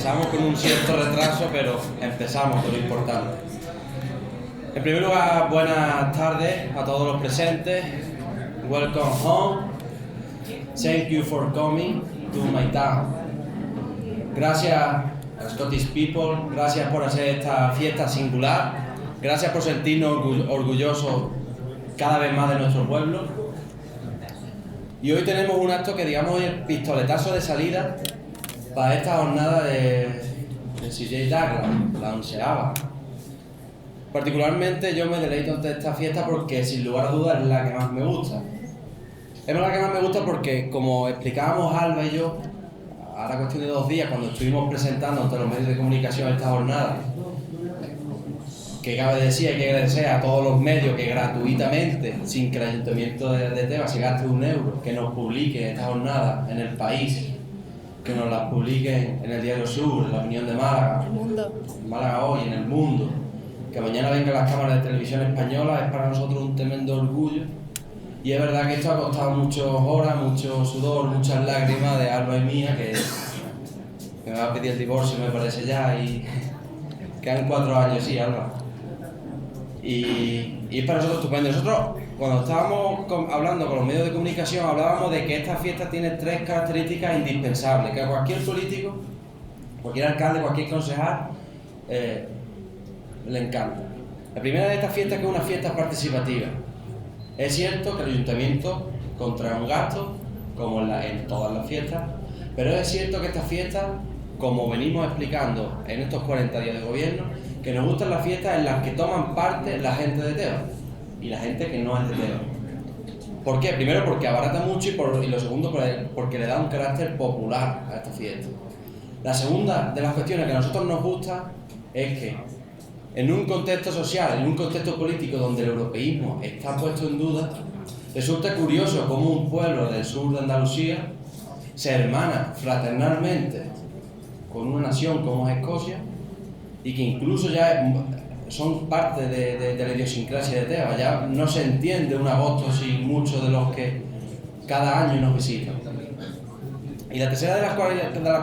Empezamos con un cierto retraso, pero empezamos con lo importante. En primer lugar, buenas tardes a todos los presentes. Welcome home. Thank you for coming to my town. Gracias a Scottish people, gracias por hacer esta fiesta singular, gracias por sentirnos orgullosos cada vez más de nuestro pueblo. Y hoy tenemos un acto que digamos es el pistoletazo de salida para esta jornada de CJ Douglas, la 11ª. Particularmente yo me deleito ante esta fiesta porque sin lugar a dudas es la que más me gusta. Es la que más me gusta porque, como explicábamos Alba y yo, ahora cuestión de 2 días, cuando estuvimos presentando ante los medios de comunicación esta jornada, que cabe decir, hay que agradecer a todos los medios que gratuitamente, sin que el Ayuntamiento de Tebas se gaste un euro, que nos publiquen esta jornada en El País, que nos las publiquen en el Diario Sur, en la Opinión de Málaga, Málaga Hoy, en El Mundo, que mañana vengan las cámaras de televisión española, es para nosotros un tremendo orgullo. Y es verdad que esto ha costado muchas horas, mucho sudor, muchas lágrimas de Alba y mía, que me va a pedir el divorcio, me parece ya, y quedan 4 años, sí, Alba. Y es para nosotros estupendo. Nosotros, cuando estábamos hablando con los medios de comunicación, hablábamos de que esta fiesta tiene 3 características indispensables, que a cualquier político, cualquier alcalde, cualquier concejal, le encanta. La primera de estas fiestas es que es una fiesta participativa. Es cierto que el ayuntamiento contrae un gasto, como en todas las fiestas, pero es cierto que esta fiesta, como venimos explicando en estos 40 días de gobierno, que nos gustan las fiestas en las que toman parte la gente de Tebas y la gente que no es de Tebas. ¿Por qué? Primero porque abarata mucho y lo segundo porque le da un carácter popular a esta fiesta. La segunda de las cuestiones que a nosotros nos gusta es que en un contexto social, en un contexto político donde el europeísmo está puesto en duda, resulta curioso cómo un pueblo del sur de Andalucía se hermana fraternalmente con una nación como es Escocia y que incluso ya son parte de la idiosincrasia de Tebas. Ya no se entiende un agosto sin muchos de los que cada año nos visitan. Y la tercera de las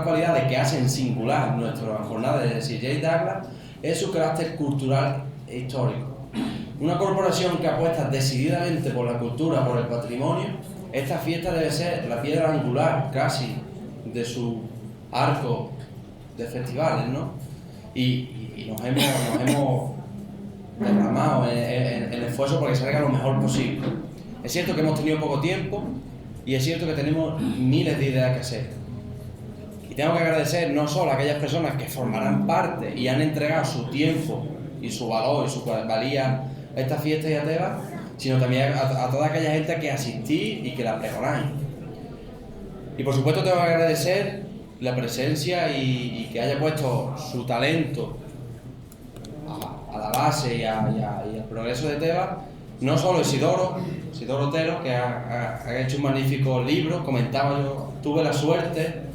cualidades que hacen singular nuestra jornada de CJ Douglas es su carácter cultural e histórico. Una corporación que apuesta decididamente por la cultura, por el patrimonio, esta fiesta debe ser la piedra angular casi de su arco de festivales, ¿no? Y nos hemos derramado en el esfuerzo para que salga lo mejor posible. Es cierto que hemos tenido poco tiempo y es cierto que tenemos miles de ideas que hacer. Y tengo que agradecer no solo a aquellas personas que formarán parte y han entregado su tiempo y su valor y su valía a esta fiesta y a Tebas, sino también a toda aquella gente que asistí y que la pregonáis. Y por supuesto tengo que agradecer la presencia y que haya puesto su talento a la base y al progreso de Tebas, no solo Isidoro Otero, que ha hecho un magnífico libro. Comentaba yo, tuve la suerte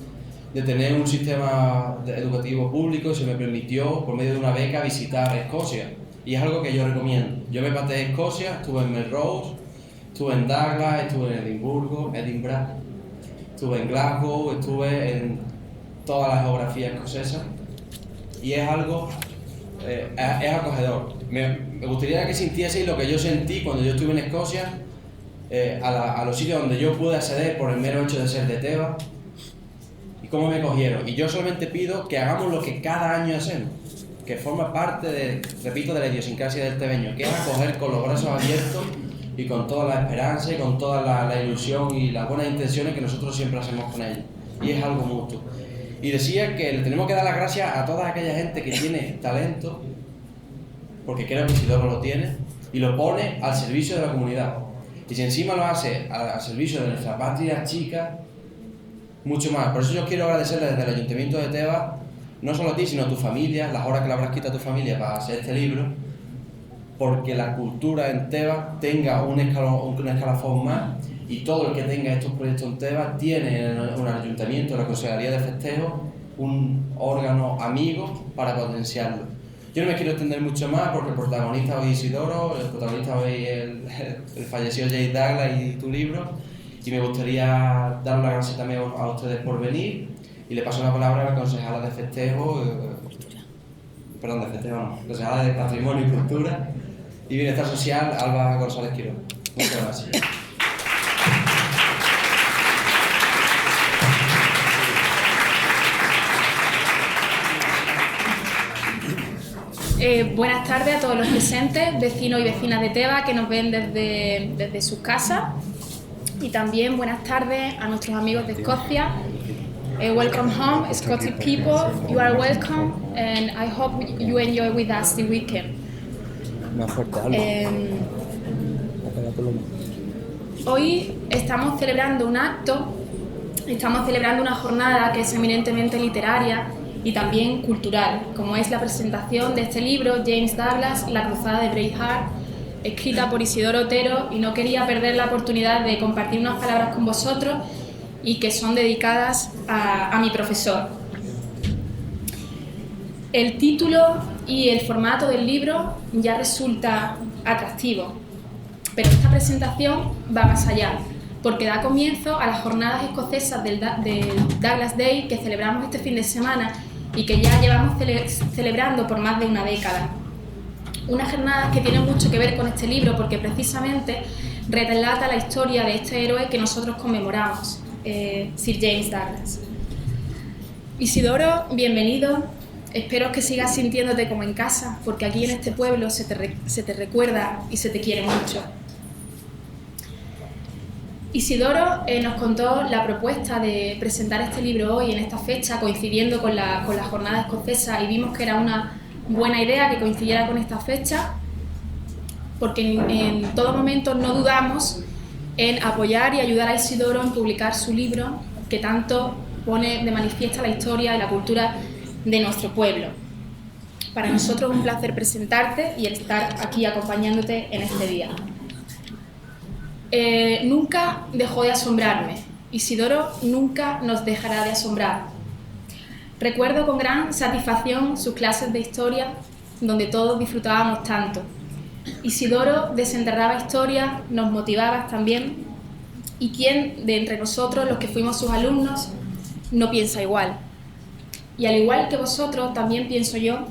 de tener un sistema educativo público y se me permitió, por medio de una beca, visitar Escocia. Y es algo que yo recomiendo. Yo me pateé a Escocia, estuve en Melrose, estuve en Douglas, estuve en Edimburgo, estuve en Glasgow, estuve en todas las geografías escocesas. Y es algo, es acogedor. Me gustaría que sintieseis lo que yo sentí cuando yo estuve en Escocia, a los sitios donde yo pude acceder por el mero hecho de ser de Tebas, y cómo me cogieron. Y yo solamente pido que hagamos lo que cada año hacemos, que forma parte de la idiosincrasia del tebeño, que es acoger con los brazos abiertos y con toda la esperanza y con toda la ilusión y las buenas intenciones que nosotros siempre hacemos con ellos. Y es algo mutuo. Y decía que le tenemos que dar las gracias a toda aquella gente que tiene talento, porque creo que Isidoro lo tiene, y lo pone al servicio de la comunidad. Y si encima lo hace al servicio de nuestra patria chica, mucho más. Por eso yo quiero agradecerle desde el Ayuntamiento de Tebas, no solo a ti, sino a tu familia, las horas que le habrás quitado a tu familia para hacer este libro, porque la cultura en Tebas tenga un escalafón más, y todo el que tenga estos proyectos en Tebas tiene en el Ayuntamiento, en la Consejería de Festejos, un órgano amigo para potenciarlo. Yo no me quiero extender mucho más porque el protagonista hoy es Isidoro, el protagonista hoy es el fallecido Jay Douglas y tu libro, y me gustaría dar las gracias también a ustedes por venir y le paso la palabra a la concejala de festejo, perdón, de festejo no, concejala de Patrimonio y Cultura y Bienestar Social, Alba González Quirós. Muchas gracias. Buenas tardes a todos los presentes, vecinos y vecinas de Teba que nos ven desde sus casas, y también buenas tardes a nuestros amigos de Escocia. Welcome home, Scottish people, you are welcome and I hope you enjoy with us the weekend. Hoy estamos celebrando un acto, estamos celebrando una jornada que es eminentemente literaria y también cultural, como es la presentación de este libro, James Douglas, La cruzada de Braveheart, escrita por Isidoro Otero, y no quería perder la oportunidad de compartir unas palabras con vosotros y que son dedicadas a mi profesor. El título y el formato del libro ya resulta atractivo, pero esta presentación va más allá, porque da comienzo a las jornadas escocesas del Douglas Day que celebramos este fin de semana y que ya llevamos celebrando por más de una década. Unas jornadas que tienen mucho que ver con este libro porque precisamente relata la historia de este héroe que nosotros conmemoramos, Sir James Douglas. Isidoro, bienvenido. Espero que sigas sintiéndote como en casa, porque aquí en este pueblo se te recuerda y se te quiere mucho. Isidoro nos contó la propuesta de presentar este libro hoy en esta fecha, coincidiendo con la jornada escocesa, y vimos que era una buena idea que coincidiera con esta fecha, porque en todo momento no dudamos en apoyar y ayudar a Isidoro en publicar su libro, que tanto pone de manifiesta la historia y la cultura de nuestro pueblo. Para nosotros es un placer presentarte y el estar aquí acompañándote en este día. Nunca dejó de asombrarme. Isidoro nunca nos dejará de asombrar. Recuerdo con gran satisfacción sus clases de historia, donde todos disfrutábamos tanto. Isidoro desenterraba historia, nos motivaba también, y quién de entre nosotros, los que fuimos sus alumnos, no piensa igual. Y al igual que vosotros, también pienso yo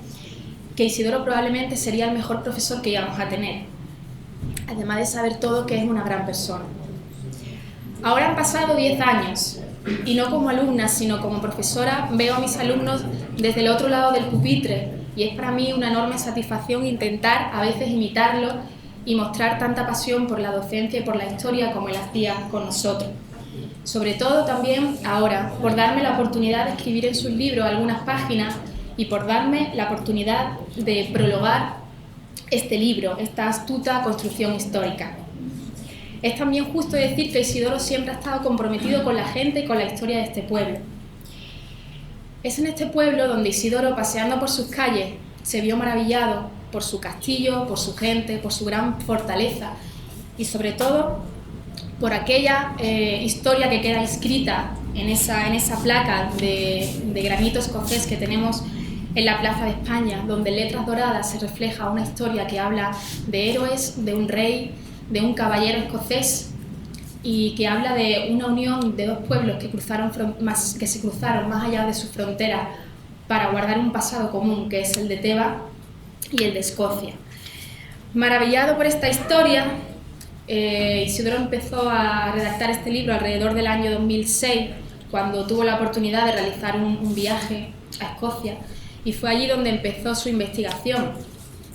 que Isidoro probablemente sería el mejor profesor que íbamos a tener, además de saber todo que es una gran persona. Ahora han pasado 10 años, y no como alumna, sino como profesora, veo a mis alumnos desde el otro lado del pupitre, y es para mí una enorme satisfacción intentar a veces imitarlo y mostrar tanta pasión por la docencia y por la historia como él hacía con nosotros. Sobre todo también ahora, por darme la oportunidad de escribir en sus libros algunas páginas y por darme la oportunidad de prologar este libro, esta astuta construcción histórica. Es también justo decir que Isidoro siempre ha estado comprometido con la gente y con la historia de este pueblo. Es en este pueblo donde Isidoro, paseando por sus calles, se vio maravillado por su castillo, por su gente, por su gran fortaleza y sobre todo por aquella historia que queda inscrita en esa placa de granito escocés que tenemos en la Plaza de España, donde en letras doradas se refleja una historia que habla de héroes, de un rey, de un caballero escocés, y que habla de una unión de dos pueblos que se cruzaron más allá de sus fronteras para guardar un pasado común, que es el de Teba y el de Escocia. Maravillado por esta historia, Isidoro empezó a redactar este libro alrededor del año 2006, cuando tuvo la oportunidad de realizar un viaje a Escocia, y fue allí donde empezó su investigación,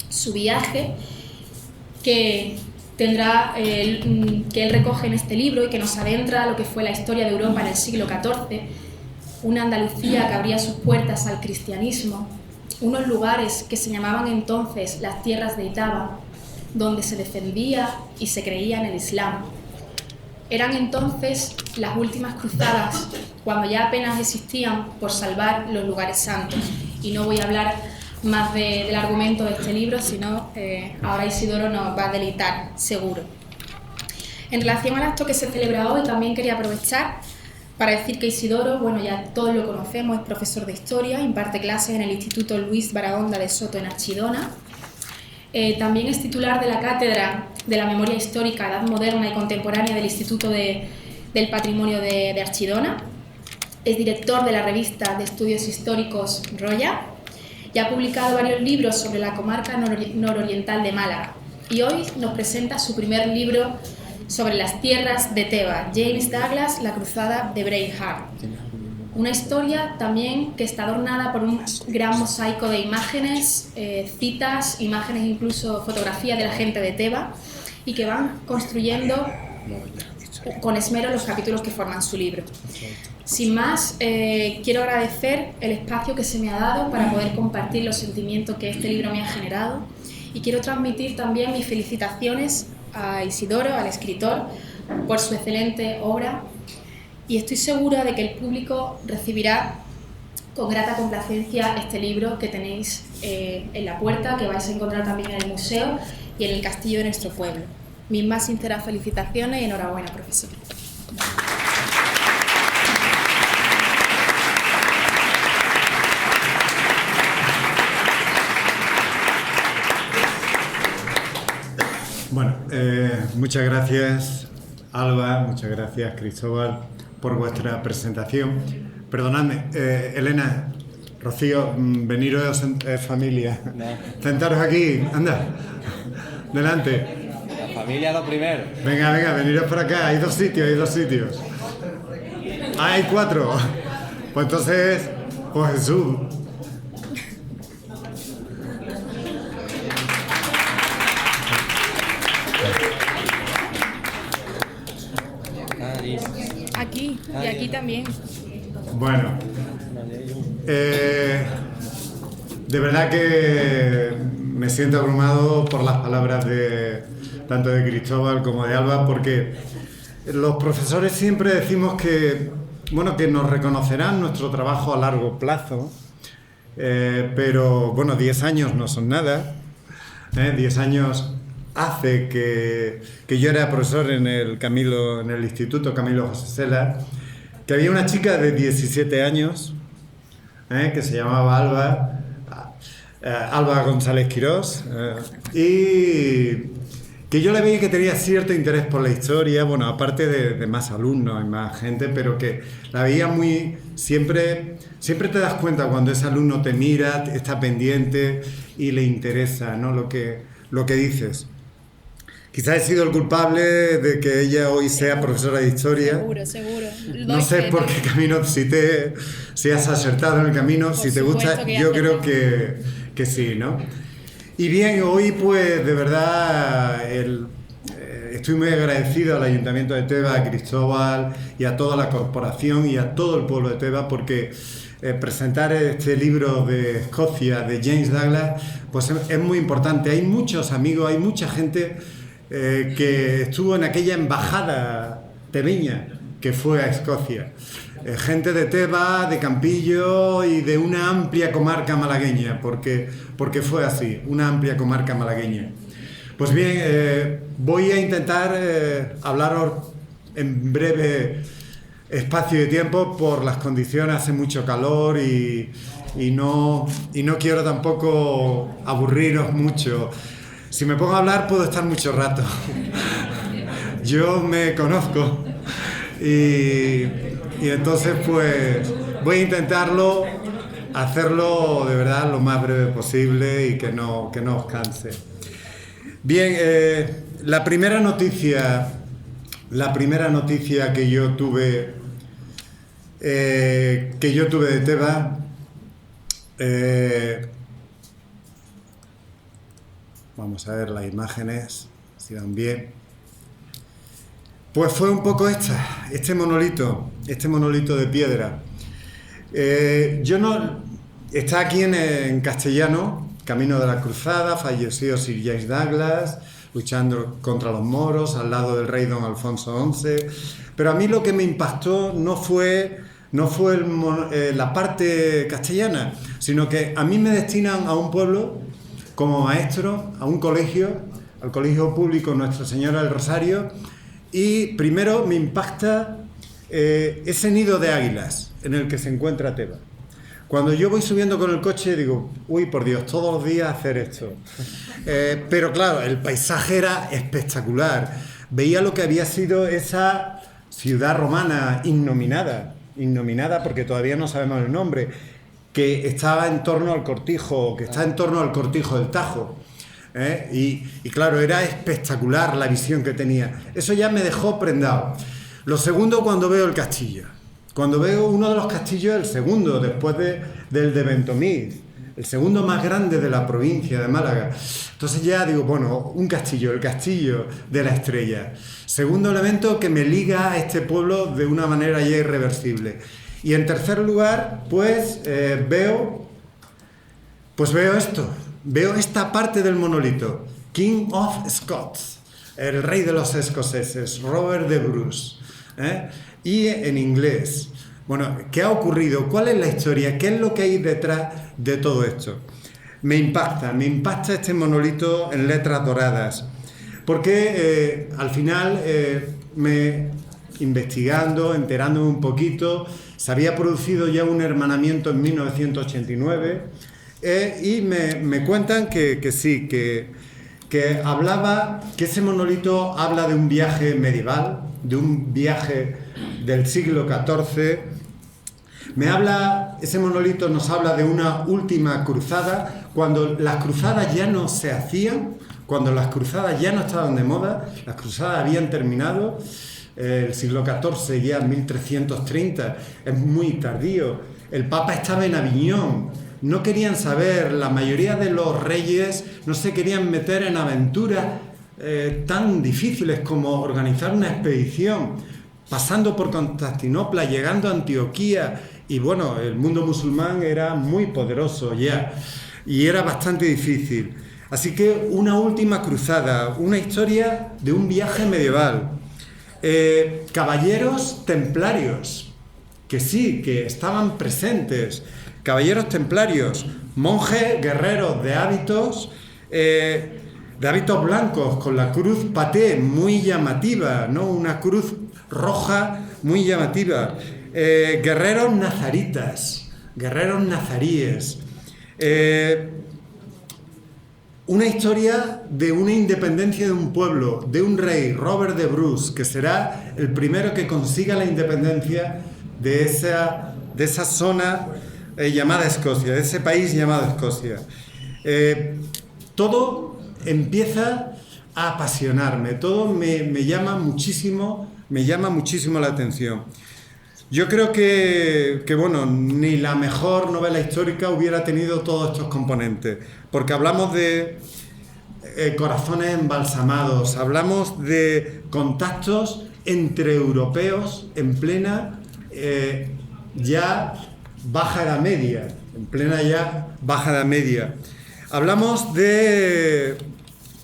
su viaje que él recoge en este libro y que nos adentra a lo que fue la historia de Europa en el siglo XIV, una Andalucía que abría sus puertas al cristianismo, unos lugares que se llamaban entonces las tierras de Itaba, donde se defendía y se creía en el Islam. Eran entonces las últimas cruzadas, cuando ya apenas existían por salvar los lugares santos. Y no voy a hablar más del argumento de este libro, sino ahora Isidoro nos va a deleitar, seguro. En relación al acto que se celebra hoy, también quería aprovechar para decir que Isidoro, bueno, ya todos lo conocemos, es profesor de historia, imparte clases en el Instituto Luis Barahonda de Soto en Archidona. También es titular de la Cátedra de la Memoria Histórica, Edad Moderna y Contemporánea del Instituto del Patrimonio de Archidona. Es director de la revista de estudios históricos Roya y ha publicado varios libros sobre la comarca nororiental de Málaga. Y hoy nos presenta su primer libro sobre las tierras de Teba, James Douglas, La cruzada de Braveheart. Una historia también que está adornada por un gran mosaico de imágenes, citas, imágenes, incluso fotografías de la gente de Teba, y que van construyendo con esmero los capítulos que forman su libro. Sin más, quiero agradecer el espacio que se me ha dado para poder compartir los sentimientos que este libro me ha generado, y quiero transmitir también mis felicitaciones a Isidoro, al escritor, por su excelente obra, y estoy segura de que el público recibirá con grata complacencia este libro que tenéis en la puerta, que vais a encontrar también en el museo y en el castillo de nuestro pueblo. Mis más sinceras felicitaciones y enhorabuena, profesor. Bueno, muchas gracias Alba, muchas gracias Cristóbal por vuestra presentación. Perdonadme, Elena, Rocío, veniros familia. Sentaros aquí, anda, delante. La familia lo primero. Venga, veniros por acá, hay dos sitios. Ah, hay 4. Pues entonces, pues Jesús. Aquí, y aquí también. Bueno, de verdad que me siento abrumado por las palabras tanto de Cristóbal como de Alba, porque los profesores siempre decimos que nos reconocerán nuestro trabajo a largo plazo, pero bueno, 10 años no son nada, 10 años hace que yo era profesor en el Instituto Camilo José Cela, que había una chica de 17 años que se llamaba Alba González Quirós, y que yo le veía que tenía cierto interés por la historia, bueno, aparte de más alumnos y más gente, pero que la veía siempre te das cuenta cuando ese alumno te mira, está pendiente y le interesa, ¿no?, lo que dices. Quizás he sido el culpable de que ella hoy sea profesora de historia. Seguro. No sé por qué camino, si has acertado en el camino, si te gusta, yo creo que sí, ¿no? Y bien, hoy pues de verdad estoy muy agradecido al Ayuntamiento de Teba, a Cristóbal y a toda la corporación y a todo el pueblo de Teba, porque presentar este libro de Escocia, de James Douglas, pues es muy importante. Hay muchos amigos, hay mucha gente que estuvo en aquella embajada tebeña que fue a Escocia. Gente de Teba, de Campillo y de una amplia comarca malagueña, porque fue así, una amplia comarca malagueña. Pues bien, voy a intentar hablaros en breve espacio de tiempo por las condiciones, hace mucho calor y no quiero tampoco aburriros mucho. Si me pongo a hablar puedo estar mucho rato. Yo me conozco y entonces pues voy a intentarlo, hacerlo de verdad lo más breve posible y que no os canse. Bien, la primera noticia que yo tuve de Teba, vamos a ver las imágenes, si van bien. Pues fue un poco este monolito de piedra. Está aquí en castellano, Camino de la Cruzada, falleció Sir James Douglas, luchando contra los moros, al lado del rey don Alfonso XI. Pero a mí lo que me impactó no fue la parte castellana, sino que a mí me destinan a un pueblo como maestro, a un colegio, al colegio público Nuestra Señora del Rosario, y primero me impacta ese nido de águilas en el que se encuentra Teba. Cuando yo voy subiendo con el coche digo, uy, por Dios, todos los días hacer esto. Pero claro, el paisaje era espectacular. Veía lo que había sido esa ciudad romana innominada, innominada, porque todavía no sabemos el nombre, que estaba en torno al cortijo, que está en torno al cortijo del Tajo. Y claro, era espectacular la visión que tenía. Eso ya me dejó prendado. Lo segundo, cuando veo el castillo. Cuando veo uno de los castillos, el segundo, después del de Ventomix, el segundo más grande de la provincia de Málaga. Entonces ya digo, bueno, un castillo, el castillo de la Estrella. Segundo elemento que me liga a este pueblo de una manera ya irreversible. Y en tercer lugar, pues veo esto. Veo esta parte del monolito. King of Scots, el rey de los escoceses, Robert de Bruce. Y en inglés. Bueno, ¿qué ha ocurrido? ¿Cuál es la historia? ¿Qué es lo que hay detrás de todo esto? Me impacta este monolito en letras doradas. Porque al final, investigando, enterándome un poquito, se había producido ya un hermanamiento en 1989 y me cuentan que sí, que ese monolito habla de un viaje medieval, de un viaje del siglo XIV. Ese monolito nos habla de una última cruzada, cuando las cruzadas ya no se hacían, cuando las cruzadas ya no estaban de moda, las cruzadas habían terminado. El siglo XIV, ya 1330, es muy tardío. El Papa estaba en Aviñón, no querían saber, la mayoría de los reyes no se querían meter en aventuras tan difíciles como organizar una expedición, pasando por Constantinopla, llegando a Antioquía, y bueno, el mundo musulmán era muy poderoso ya, y era bastante difícil. Así que una última cruzada, una historia de un viaje medieval. Caballeros templarios, que sí, que estaban presentes, caballeros templarios, monjes guerreros de hábitos blancos, con la cruz paté muy llamativa, ¿no? Una cruz roja muy llamativa, guerreros nazaritas, guerreros nazaríes, una historia de una independencia de un pueblo, de un rey, Robert de Bruce, que será el primero que consiga la independencia de esa zona llamada Escocia, de ese país llamado Escocia. Todo empieza a apasionarme, todo me llama muchísimo la atención. Yo creo que bueno, ni la mejor novela histórica hubiera tenido todos estos componentes, porque hablamos de corazones embalsamados, hablamos de contactos entre europeos en plena ya Baja Edad Media, en plena ya Baja Edad Media. Hablamos de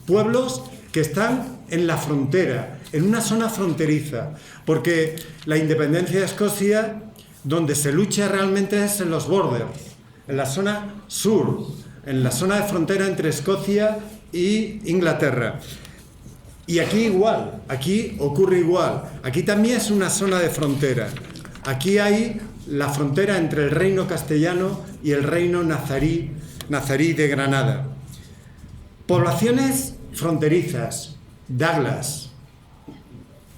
pueblos que están en la frontera, en una zona fronteriza, porque la independencia de Escocia, donde se lucha realmente es en los borders, en la zona sur, en la zona de frontera entre Escocia y Inglaterra. Y aquí igual, aquí ocurre igual. Aquí también es una zona de frontera. Aquí hay la frontera entre el reino castellano y el reino nazarí de Granada. Poblaciones fronterizas, Douglas,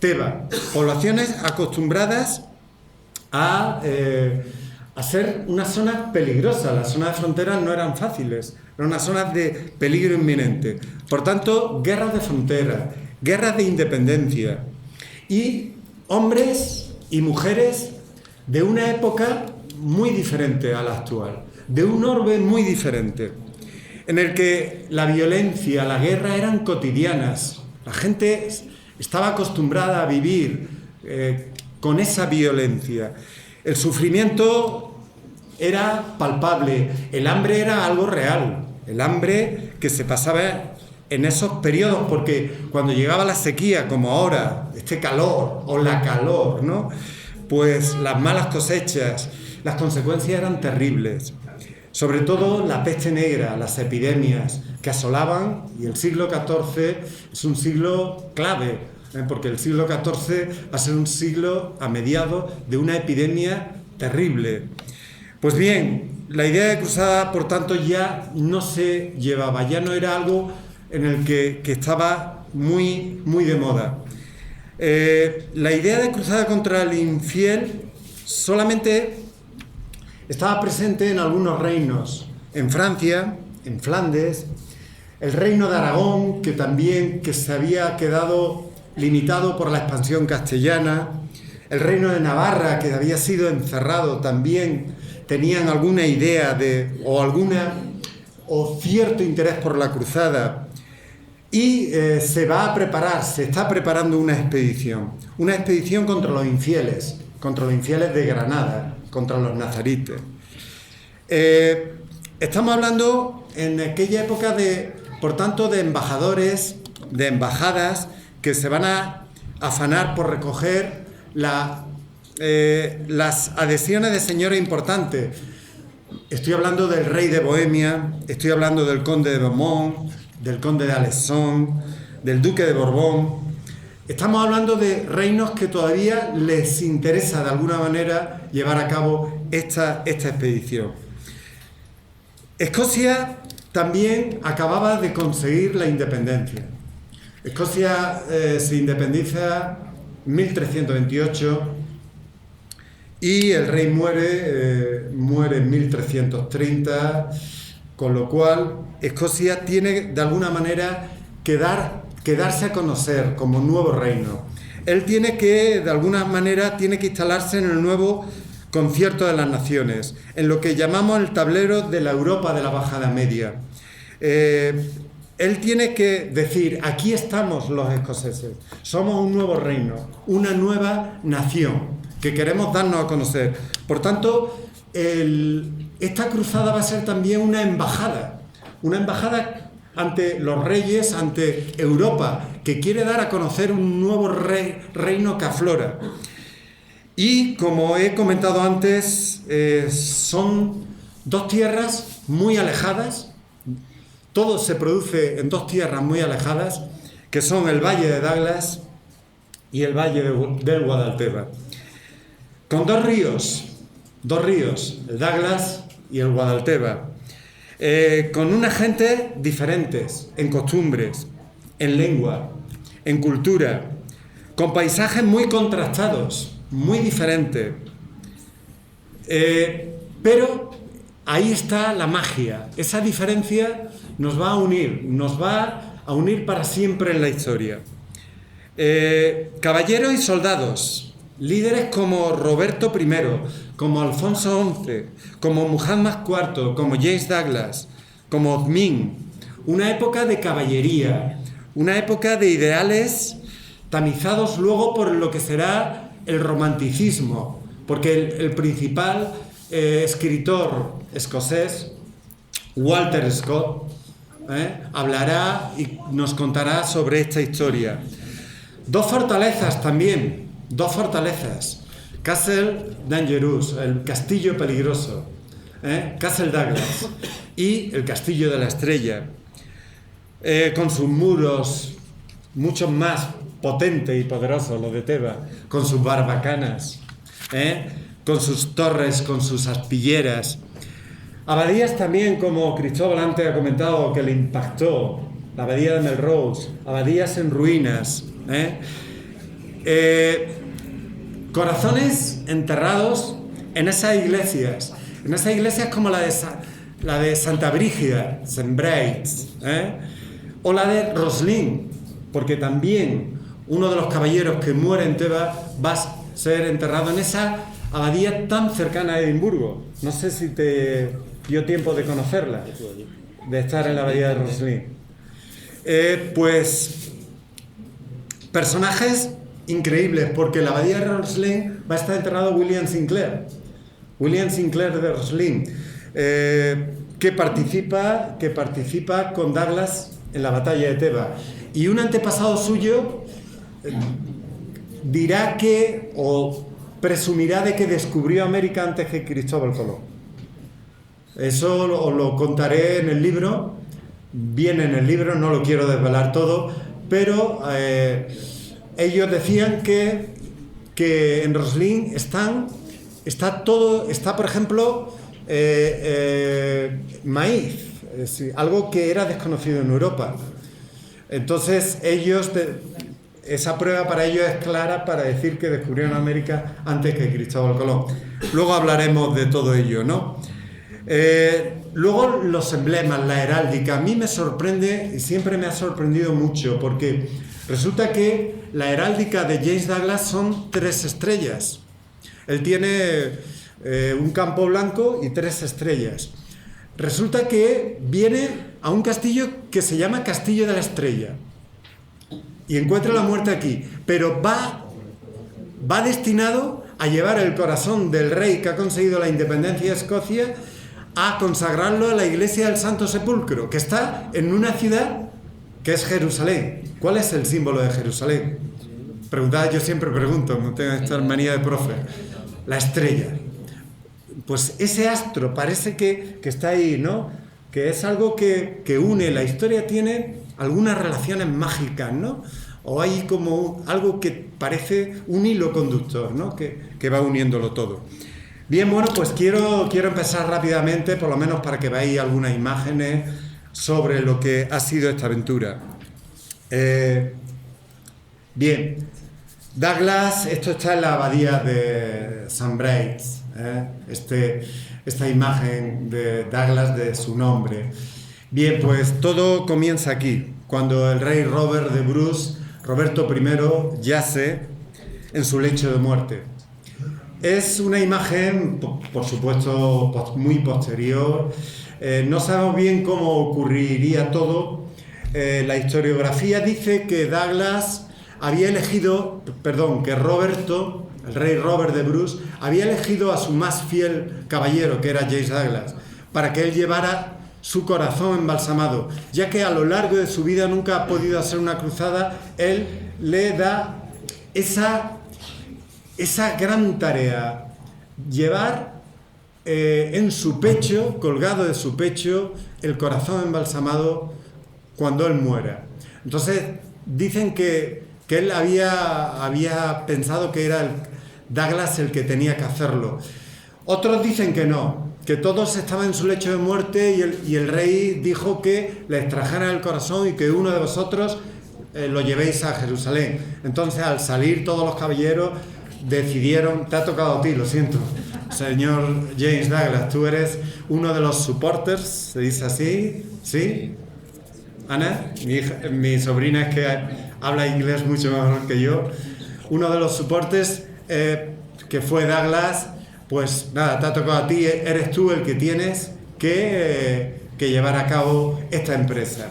Teba, poblaciones acostumbradas a ser una zona peligrosa. Las zonas de frontera no eran fáciles, eran unas zonas de peligro inminente. Por tanto, guerras de frontera, guerras de independencia, y hombres y mujeres de una época muy diferente a la actual, de un orbe muy diferente, en el que la violencia, la guerra eran cotidianas. La gente estaba acostumbrada a vivir con esa violencia. El sufrimiento era palpable, el hambre era algo real, el hambre que se pasaba en esos periodos, porque cuando llegaba la sequía, como ahora, este calor o la calor, ¿no? Pues las malas cosechas, las consecuencias eran terribles. Sobre todo la peste negra, las epidemias que asolaban, y el siglo XIV es un siglo clave, porque el siglo XIV va a ser un siglo a mediados de una epidemia terrible. Pues bien, la idea de cruzada, por tanto, ya no se llevaba, ya no era algo en el que estaba muy de moda. La idea de cruzada contra el infiel solamente estaba presente en algunos reinos, en Francia, en Flandes, el reino de Aragón, que se había quedado limitado por la expansión castellana, el reino de Navarra, que había sido encerrado, también tenían alguna idea o cierto interés por la cruzada, y se está preparando una expedición contra los infieles de Granada, contra los nazarites. Estamos hablando en aquella época por tanto, de embajadores, de embajadas que se van a afanar por recoger las adhesiones de señores importantes. Estoy hablando del rey de Bohemia, estoy hablando del conde de Beaumont, del conde de Alençon, del duque de Borbón. Estamos hablando de reinos que todavía les interesa de alguna manera llevar a cabo esta expedición. Escocia también acababa de conseguir la independencia. Escocia se independiza en 1328 y el rey muere en 1330, con lo cual Escocia tiene de alguna manera que darse a conocer como nuevo reino. Él de alguna manera tiene que instalarse en el nuevo Concierto de las Naciones, en lo que llamamos el tablero de la Europa de la Baja Edad Media. Él tiene que decir: aquí estamos los escoceses, somos un nuevo reino, una nueva nación que queremos darnos a conocer. Por tanto, esta cruzada va a ser también una embajada ante los reyes, ante Europa, que quiere dar a conocer un nuevo reino que aflora. Y como he comentado antes, son dos tierras muy alejadas, todo se produce en dos tierras muy alejadas, que son el Valle de Douglas y el Valle del Guadalteba, con dos ríos, el Douglas y el Guadalteba, con una gente diferentes en costumbres, en lengua, en cultura, con paisajes muy contrastados, muy diferentes. Pero ahí está la magia. Esa diferencia nos va a unir para siempre en la historia. Caballeros y soldados, líderes como Roberto I, como Alfonso XI, como Muhammad IV, como James Douglas, como Osmin. Una época de caballería, una época de ideales tamizados luego por lo que será el romanticismo, porque el principal escritor escocés, Walter Scott, hablará y nos contará sobre esta historia. Dos fortalezas, Castle Dangerous, el castillo peligroso, Castle Douglas, y el castillo de la Estrella, con sus muros mucho más potentes y poderosos, los de Teba, con sus barbacanas, con sus torres, con sus aspilleras. Abadías también, como Cristóbal antes ha comentado, que le impactó, la abadía de Melrose, abadías en ruinas, corazones enterrados en esas iglesias como la de Santa Brígida, St. Bride's, o la de Roslin, porque también uno de los caballeros que muere en Teba va a ser enterrado en esa abadía tan cercana a Edimburgo. No sé si te dio tiempo de conocerla, de estar en la abadía de Roslin. Pues personajes increíbles, porque en la abadía de Roslin va a estar enterrado William Sinclair de Roslin, que participa con Douglas en la batalla de Teba. Y un antepasado suyo dirá que, o presumirá de que descubrió América antes que Cristóbal Colón. Eso os lo contaré en el libro, viene en el libro, no lo quiero desvelar todo, pero ellos decían que en Roslin está por ejemplo, maíz, es decir, algo que era desconocido en Europa. Entonces ellos esa prueba para ellos es clara para decir que descubrieron América antes que Cristóbal Colón. Luego hablaremos de todo ello, ¿no? Luego los emblemas, la heráldica, a mí me sorprende y siempre me ha sorprendido mucho porque resulta que la heráldica de James Douglas son 3 estrellas. Él tiene un campo blanco y 3 estrellas. Resulta que viene a un castillo que se llama Castillo de la Estrella y encuentra la muerte aquí, pero va destinado a llevar el corazón del rey que ha conseguido la independencia de Escocia a consagrarlo a la iglesia del Santo Sepulcro, que está en una ciudad que es Jerusalén. ¿Cuál es el símbolo de Jerusalén? Preguntad, yo siempre pregunto, no tengo esta manía de profe. La estrella. Pues ese astro parece que está ahí, ¿no? Que es algo que une. La historia tiene algunas relaciones mágicas, ¿no? O hay como algo que parece un hilo conductor, ¿no? Que va uniéndolo todo. Bien, bueno, pues quiero empezar rápidamente, por lo menos para que veáis algunas imágenes sobre lo que ha sido esta aventura. Bien, Douglas, esto está en la abadía de St. Bride's, esta imagen de Douglas de su nombre. Bien, pues todo comienza aquí, cuando el rey Robert de Bruce, Roberto I, yace en su lecho de muerte. Es una imagen, por supuesto, muy posterior. No sabemos bien cómo ocurriría todo. La historiografía dice que Douglas había elegido, que Roberto, el rey Robert de Bruce, había elegido a su más fiel caballero, que era James Douglas, para que él llevara su corazón embalsamado, ya que a lo largo de su vida nunca ha podido hacer una cruzada. Él le da esa gran tarea, llevar en su pecho, colgado de su pecho, el corazón embalsamado cuando él muera. Entonces dicen que él había pensado que era Douglas el que tenía que hacerlo. Otros dicen que no, que todos estaban en su lecho de muerte y el rey dijo que le extrajeran el corazón y que uno de vosotros lo llevéis a Jerusalén. Entonces, al salir todos los caballeros decidieron, te ha tocado a ti, lo siento, señor James Douglas, tú eres uno de los supporters, ¿se dice así? ¿Sí? Ana, mi sobrina es que habla inglés mucho mejor que yo. Uno de los supporters que fue Douglas, pues nada, te ha tocado a ti, eres tú el que tienes que llevar a cabo esta empresa.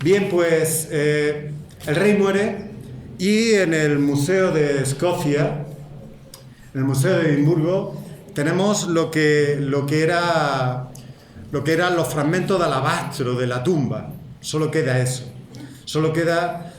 Bien, pues el rey muere y en el Museo de Escocia, en el Museo de Edimburgo, tenemos lo que eran los fragmentos de alabastro de la tumba. Solo queda eso. Solo queda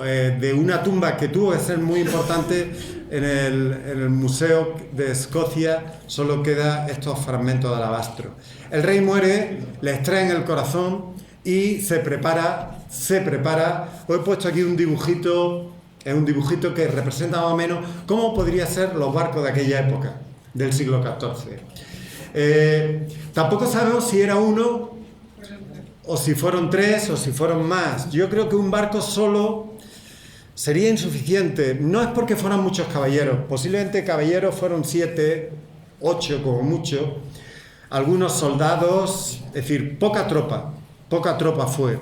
de una tumba que tuvo que ser muy importante en el Museo de Escocia, solo queda estos fragmentos de alabastro. El rey muere, le extraen el corazón y se prepara. Os he puesto aquí un dibujito, es un dibujito que representa más o menos cómo podrían ser los barcos de aquella época, del siglo XIV. Tampoco sabemos si era uno, o si fueron 3, o si fueron más. Yo creo que un barco solo sería insuficiente. No es porque fueran muchos caballeros. Posiblemente caballeros fueron 7, 8 como mucho. Algunos soldados, es decir, poca tropa fue.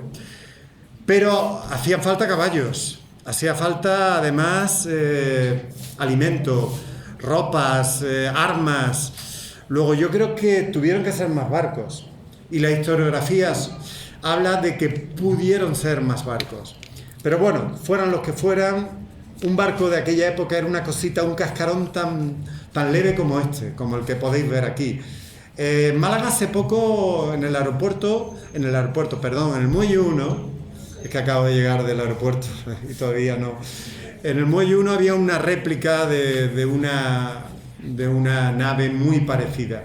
Pero hacían falta caballos. Hacía falta además alimento, ropas, armas. Luego yo creo que tuvieron que ser más barcos. Y las historiografías habla de que pudieron ser más barcos. Pero bueno, fueran los que fueran, un barco de aquella época era una cosita, un cascarón tan leve como este, como el que podéis ver aquí. En Málaga hace poco, en el Muelle 1, es que acabo de llegar del aeropuerto y todavía no. En el Muelle 1 había una réplica de una nave muy parecida.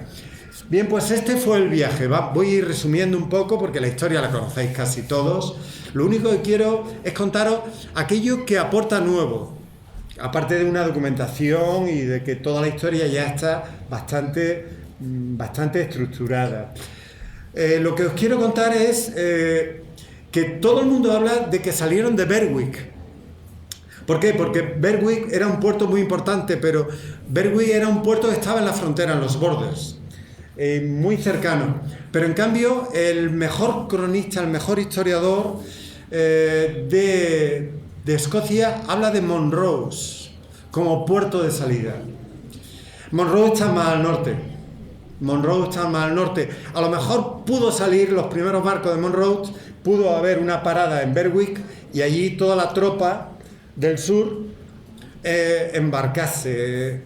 Bien, pues este fue el viaje. Voy a ir resumiendo un poco porque la historia la conocéis casi todos. Lo único que quiero es contaros aquello que aporta nuevo, aparte de una documentación y de que toda la historia ya está bastante estructurada. Lo que os quiero contar es que todo el mundo habla de que salieron de Berwick. ¿Por qué? Porque Berwick era un puerto muy importante, pero Berwick era un puerto que estaba en la frontera, en los borders, muy cercano. Pero en cambio, el mejor cronista, el mejor historiador de Escocia habla de Monrose como puerto de salida. Monrose está más al norte. A lo mejor pudo salir los primeros barcos de Monrose, pudo haber una parada en Berwick y allí toda la tropa del sur embarcase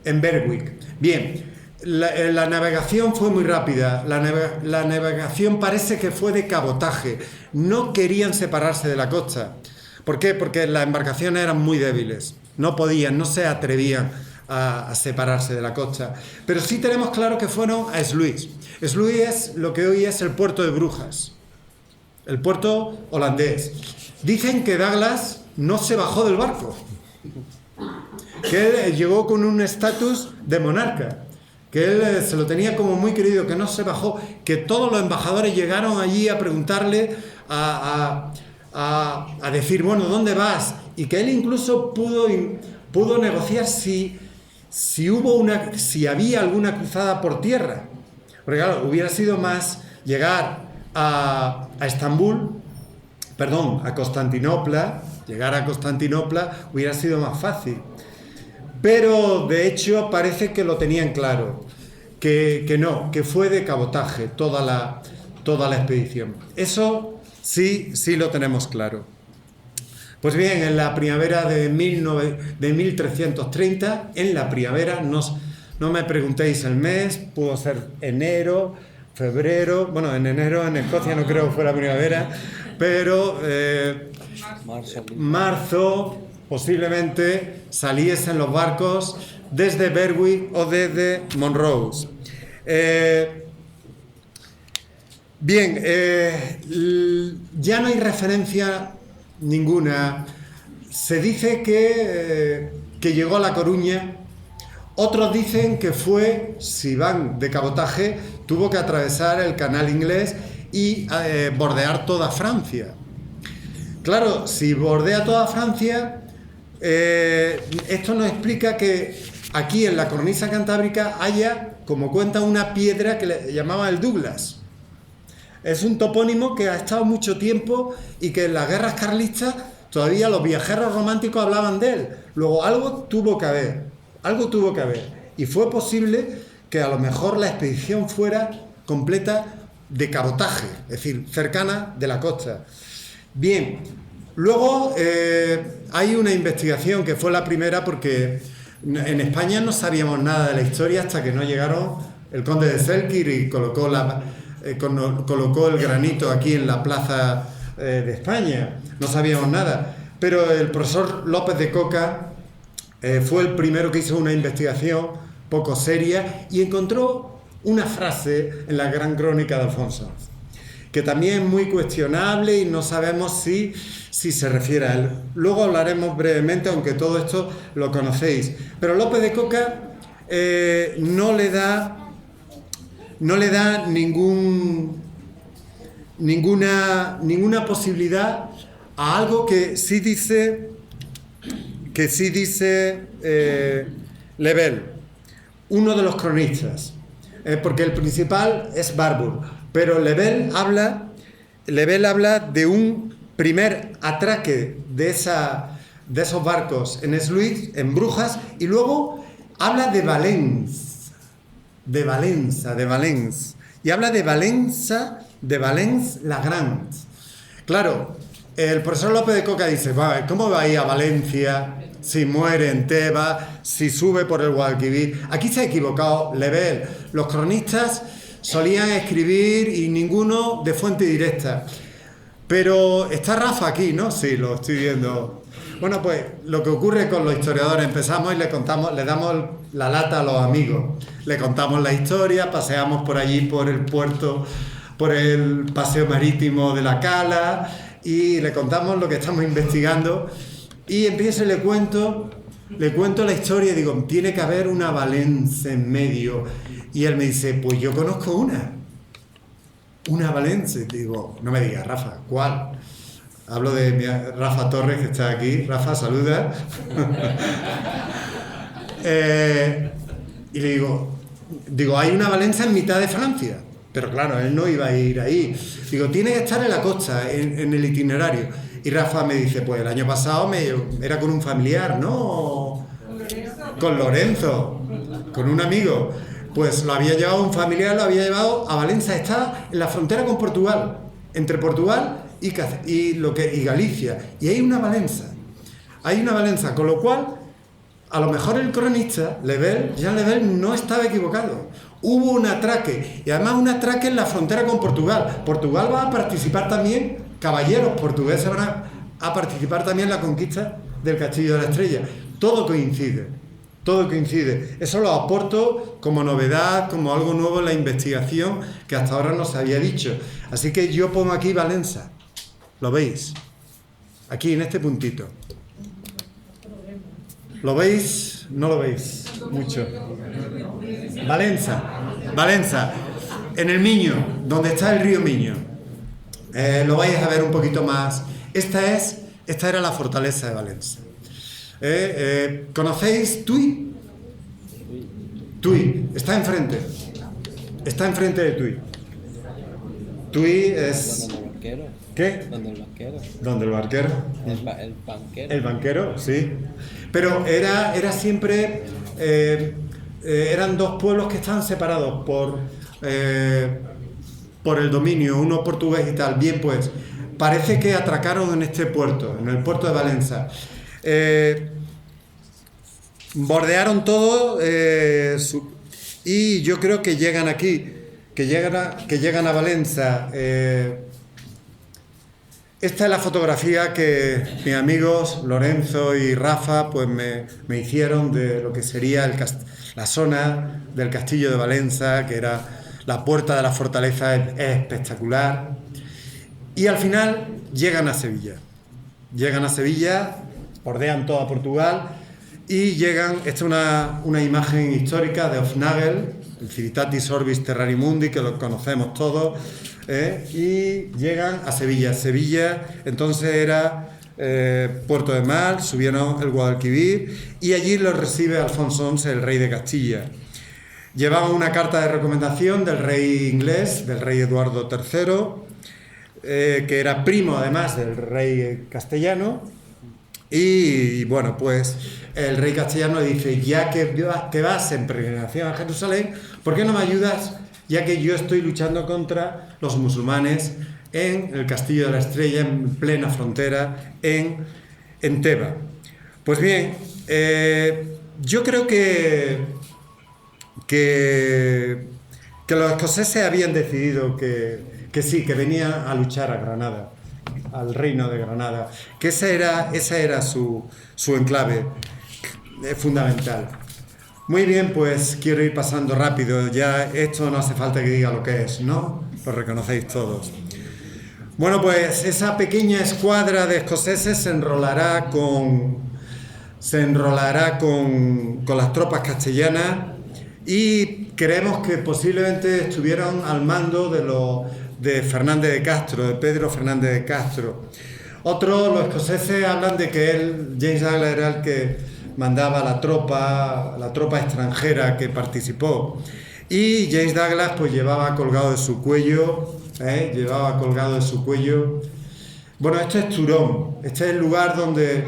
en Berwick. Bien, la navegación fue muy rápida. La navegación parece que fue de cabotaje. No querían separarse de la costa. ¿Por qué? Porque las embarcaciones eran muy débiles. No podían, no se atrevían a separarse de la costa. Pero sí tenemos claro que fueron a Sluis. Sluis es lo que hoy es el puerto de Brujas, el puerto holandés. Dicen que Douglas no se bajó del barco, que él llegó con un estatus de monarca, que él se lo tenía como muy querido, que no se bajó, que todos los embajadores llegaron allí a preguntarle, a decir, bueno, ¿dónde vas? Y que él incluso pudo negociar si había alguna cruzada por tierra. Porque claro, hubiera sido más llegar a Constantinopla, llegar a Constantinopla hubiera sido más fácil. Pero de hecho parece que lo tenían claro, que no, que fue de cabotaje toda la expedición. Eso sí lo tenemos claro. Pues bien, en la primavera de 1330, en la primavera, no me preguntéis el mes, pudo ser enero, febrero, bueno, en enero en Escocia no creo que fuera primavera, pero marzo posiblemente saliesen los barcos desde Berwick o desde Monrose. Bien, ya no hay referencia ninguna. Se dice que llegó a La Coruña. Otros dicen que fue, si van de cabotaje, tuvo que atravesar el canal inglés y bordear toda Francia. Claro, si bordea toda Francia, esto nos explica que aquí en la cornisa cantábrica haya, como cuenta, una piedra que le llamaban el Douglas. Es un topónimo que ha estado mucho tiempo y que en las guerras carlistas todavía los viajeros románticos hablaban de él. Luego algo tuvo que haber. Y fue posible que a lo mejor la expedición fuera completa de cabotaje, es decir, cercana de la costa. Bien, luego hay una investigación que fue la primera, porque en España no sabíamos nada de la historia hasta que no llegaron el conde de Selkirk y colocó el granito aquí en la plaza de España. No sabíamos nada, pero el profesor López de Coca fue el primero que hizo una investigación poco seria y encontró una frase en la Gran Crónica de Alfonso, que también es muy cuestionable y no sabemos si se refiere a él. Luego hablaremos brevemente, aunque todo esto lo conocéis. Pero López de Coca no le da ninguna posibilidad a algo que sí dice Lebel, uno de los cronistas, porque el principal es Barbour, pero Lebel habla de un primer atraque de esos barcos en Sluis, en Brujas, y luego habla de Valence, y habla de Valence-la-Grande. Claro, el profesor López de Coca dice, ¿cómo va a ir a Valencia si muere en Tebas, si sube por el Guadalquivir? Aquí se ha equivocado Lebel. Los cronistas solían escribir y ninguno de fuente directa. Pero está Rafa aquí, ¿no? Sí, lo estoy viendo. Bueno, pues lo que ocurre con los historiadores, empezamos y le damos la lata a los amigos. Le contamos la historia, paseamos por allí, por el puerto, por el paseo marítimo de la Cala, y le contamos lo que estamos investigando. Y empiezo y le cuento la historia y digo, tiene que haber una Valence en medio. Y él me dice, pues yo conozco una Valence. Digo, no me digas, Rafa, ¿cuál? Hablo de Rafa Torres, que está aquí. Rafa, saluda. Y le digo, hay una Valenza en mitad de Francia. Pero claro, él no iba a ir ahí. Digo, tiene que estar en la costa, en el itinerario. Y Rafa me dice, pues el año pasado era con un familiar, ¿no? Con Lorenzo, con un amigo. Pues lo había llevado un familiar, lo había llevado a Valenza. Está en la frontera con Portugal, entre Portugal y Galicia. Y hay una Valenza. Con lo cual, a lo mejor el cronista, Jean Lebel, no estaba equivocado. Hubo un atraque, y además un atraque en la frontera con Portugal. Portugal va a participar también, caballeros portugueses van a participar también en la conquista del Castillo de la Estrella. Todo coincide. Eso lo aporto como novedad, como algo nuevo en la investigación que hasta ahora no se había dicho. Así que yo pongo aquí Valenza. ¿Lo veis? Aquí, en este puntito. ¿Lo veis? ¿No lo veis? Mucho. Valenza, en el Miño, donde está el río Miño. Lo vais a ver un poquito más. Esta era la fortaleza de Valenza. ¿Conocéis Tui? Tui, está enfrente de Tui. Tui es... ¿Qué? ¿Dónde el barquero? El banquero. El banquero, sí. Pero era siempre... eran dos pueblos que estaban separados por el dominio, uno portugués y tal. Bien, pues, parece que atracaron en este puerto, en el puerto de Valenza. Bordearon todo y yo creo que llegan aquí, que llegan a Valenza. Esta es la fotografía que mis amigos Lorenzo y Rafa pues me hicieron de lo que sería la zona del castillo de Valenza, que era la puerta de la fortaleza. Es espectacular. Y al final llegan a Sevilla, bordean toda Portugal y llegan. Esta es una imagen histórica de Hofnagel, el Civitatis Orbis Terrari Mundi, que lo conocemos todos. Y llegan a Sevilla. Sevilla entonces era Puerto de Mar, subieron el Guadalquivir y allí los recibe Alfonso XI, el rey de Castilla. Llevaban una carta de recomendación del rey inglés, del rey Eduardo III, que era primo además del rey castellano. Y bueno, pues el rey castellano le dice, ya que vas en peregrinación a Jerusalén, ¿por qué no me ayudas? Ya que yo estoy luchando contra los musulmanes en el Castillo de la Estrella, en plena frontera, en Teba. Pues bien, yo creo que los escoceses habían decidido que sí, que venían a luchar a Granada, al reino de Granada, que esa era su enclave fundamental. Muy bien, pues quiero ir pasando rápido. Ya esto no hace falta que diga lo que es, ¿no? Lo reconocéis todos. Bueno, pues esa pequeña escuadra de escoceses se enrolará con las tropas castellanas y creemos que posiblemente estuvieron al mando de Fernández de Castro, de Pedro Fernández de Castro. Los escoceses hablan de que James Douglas, era el que mandaba la tropa extranjera que participó, y James Douglas pues llevaba colgado de su cuello, bueno, esto es Turón, este es el lugar donde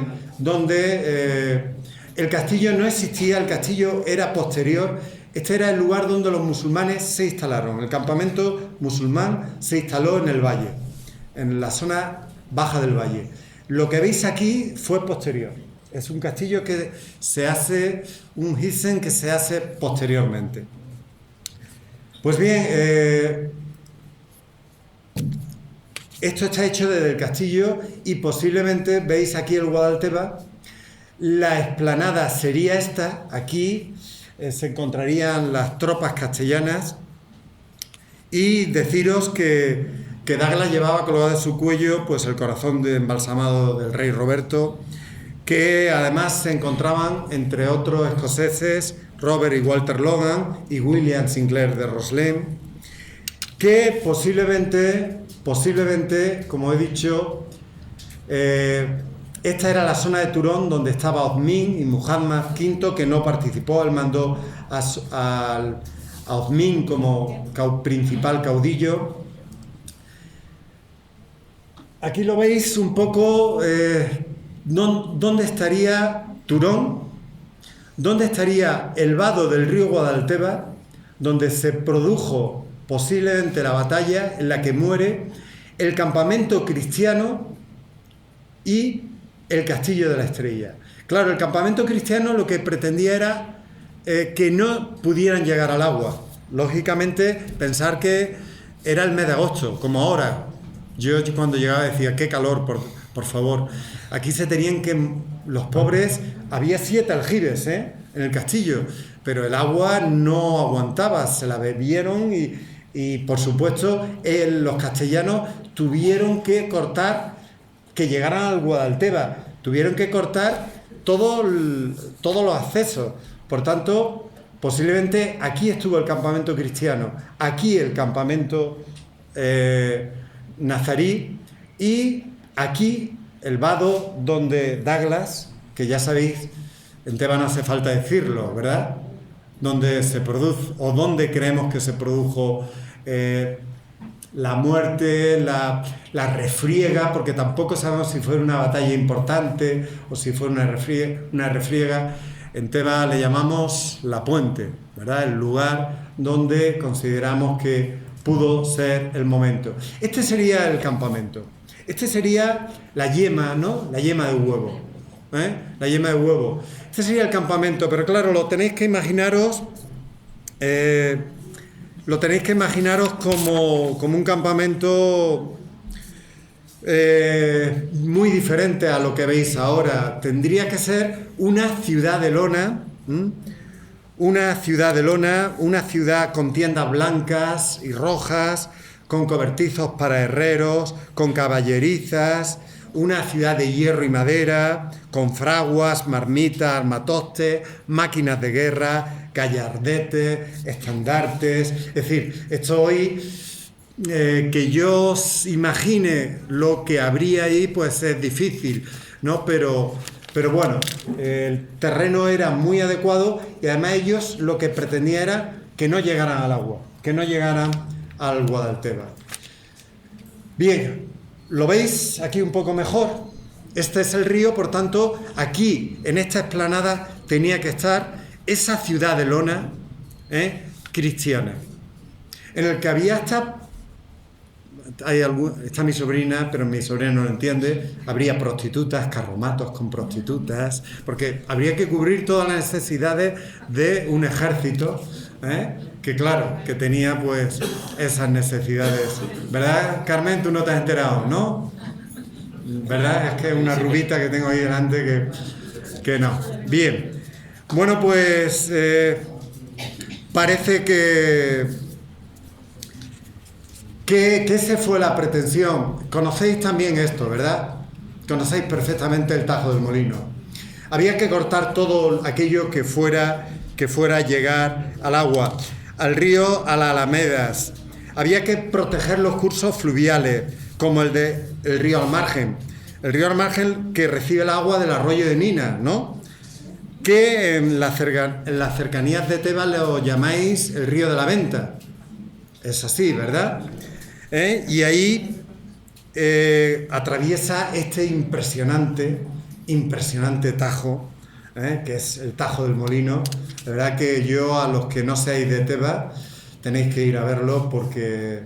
el castillo no existía, el castillo era posterior. Este era el lugar donde los musulmanes se instalaron. El campamento musulmán se instaló en el valle, en la zona baja del valle. Lo que veis aquí fue posterior. Es un castillo que se hace, un Hisen que se hace posteriormente. Pues bien, esto está hecho desde el castillo y posiblemente veis aquí el Guadalteba. La explanada sería esta. Aquí se encontrarían las tropas castellanas y deciros que Douglas llevaba colgado de su cuello pues el corazón embalsamado del rey Roberto, que además se encontraban entre otros escoceses Robert y Walter Logan y William Sinclair de Rosslyn, que posiblemente, como he dicho, Esta era la zona de Turón donde estaba Osmin y Muhammad V, que no participó. Él mandó a Osmin como principal caudillo. Aquí lo veis un poco, dónde estaría Turón, dónde estaría el vado del río Guadalteba, donde se produjo posiblemente la batalla en la que muere el campamento cristiano y el Castillo de la Estrella. Claro, el campamento cristiano lo que pretendía era que no pudieran llegar al agua. Lógicamente, pensar que era el mes de agosto, como ahora. Yo cuando llegaba decía, qué calor, por favor. Aquí se tenían que... Los pobres... Había 7 aljibes, en el castillo, pero el agua no aguantaba, se la bebieron y por supuesto, los castellanos tuvieron que cortar, que llegaran al Guadalteba, tuvieron que cortar todos los accesos. Por tanto, posiblemente aquí estuvo el campamento cristiano, aquí el campamento nazarí y aquí el vado donde Douglas, que ya sabéis, en Tebas no hace falta decirlo, ¿verdad? Donde se produce, o donde creemos que se produjo la muerte, la refriega, porque tampoco sabemos si fue una batalla importante o si fue una refriega. En Tebas le llamamos la Puente, ¿verdad? El lugar donde consideramos que pudo ser el momento. Este sería el campamento. Este sería la yema, ¿no? La yema de huevo. La yema de huevo. Este sería el campamento, pero claro, lo tenéis que imaginaros como un campamento muy diferente a lo que veis ahora. Tendría que ser una ciudad de lona, una ciudad con tiendas blancas y rojas, con cobertizos para herreros, con caballerizas, una ciudad de hierro y madera, con fraguas, marmitas, armatostes, máquinas de guerra, gallardetes, estandartes. Es decir, estoy... que yo imagine lo que habría ahí, pues es difícil, ¿no? Pero bueno, el terreno era muy adecuado y además ellos lo que pretendían era que no llegaran al agua, que no llegaran al Guadalteba. Bien, ¿lo veis aquí un poco mejor? Este es el río, por tanto, aquí, en esta explanada, tenía que estar esa ciudad de lona cristiana, en el que había hasta... está mi sobrina, pero mi sobrina no lo entiende. Habría prostitutas, carromatos con prostitutas, porque habría que cubrir todas las necesidades de un ejército, que claro, que tenía pues esas necesidades. ¿Verdad, Carmen? Tú no te has enterado, ¿no? ¿Verdad? Es que es una rubita que tengo ahí delante que no. Bien. Bueno, pues parece que esa fue la pretensión. Conocéis también esto, ¿verdad? Conocéis perfectamente el Tajo del Molino. Había que cortar todo aquello que fuera a llegar al agua, al río, a las alamedas. Había que proteger los cursos fluviales, como el río Almargen. El río Almargen que recibe el agua del arroyo de Nina, ¿no? Que en las cercanías de Tebas lo llamáis el río de la Venta. Es así, ¿verdad? Y ahí atraviesa este impresionante tajo, que es el Tajo del Molino. La verdad que yo, a los que no seáis de Tebas, tenéis que ir a verlo porque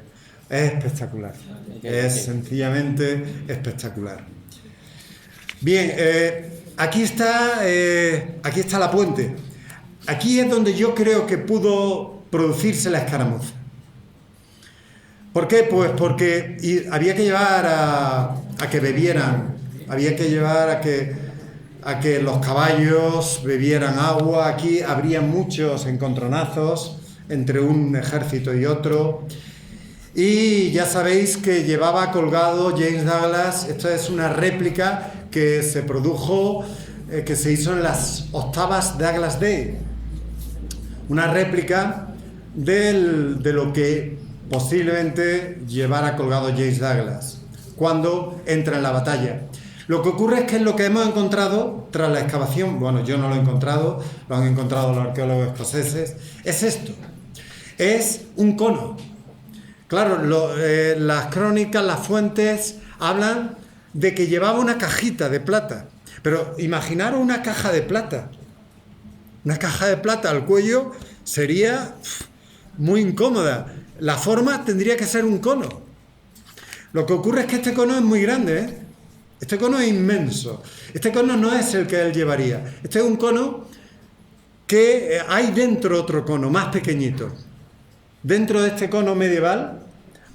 es espectacular. Es sencillamente espectacular. Bien, aquí está la Puente. Aquí es donde yo creo que pudo producirse la escaramuza. ¿Por qué? Pues porque había que llevar a que bebieran, había que llevar a que los caballos bebieran agua. Aquí habría muchos encontronazos entre un ejército y otro. Y ya sabéis que llevaba colgado James Douglas. Esto es una réplica que se produjo, que se hizo en las octavas Douglas Day. Una réplica de lo que posiblemente llevara colgado James Douglas cuando entra en la batalla. Lo que ocurre es que lo que hemos encontrado tras la excavación, bueno, yo no lo he encontrado, lo han encontrado los arqueólogos escoceses, es esto, es un cono. Claro, las crónicas, las fuentes hablan de que llevaba una cajita de plata, pero imaginaros una caja de plata. Una caja de plata al cuello sería muy incómoda. La forma tendría que ser un cono. Lo que ocurre es que este cono es muy grande, ¿eh? Este cono es inmenso. Este cono no es el que él llevaría. Este es un cono que hay dentro otro cono más pequeñito. Dentro de este cono medieval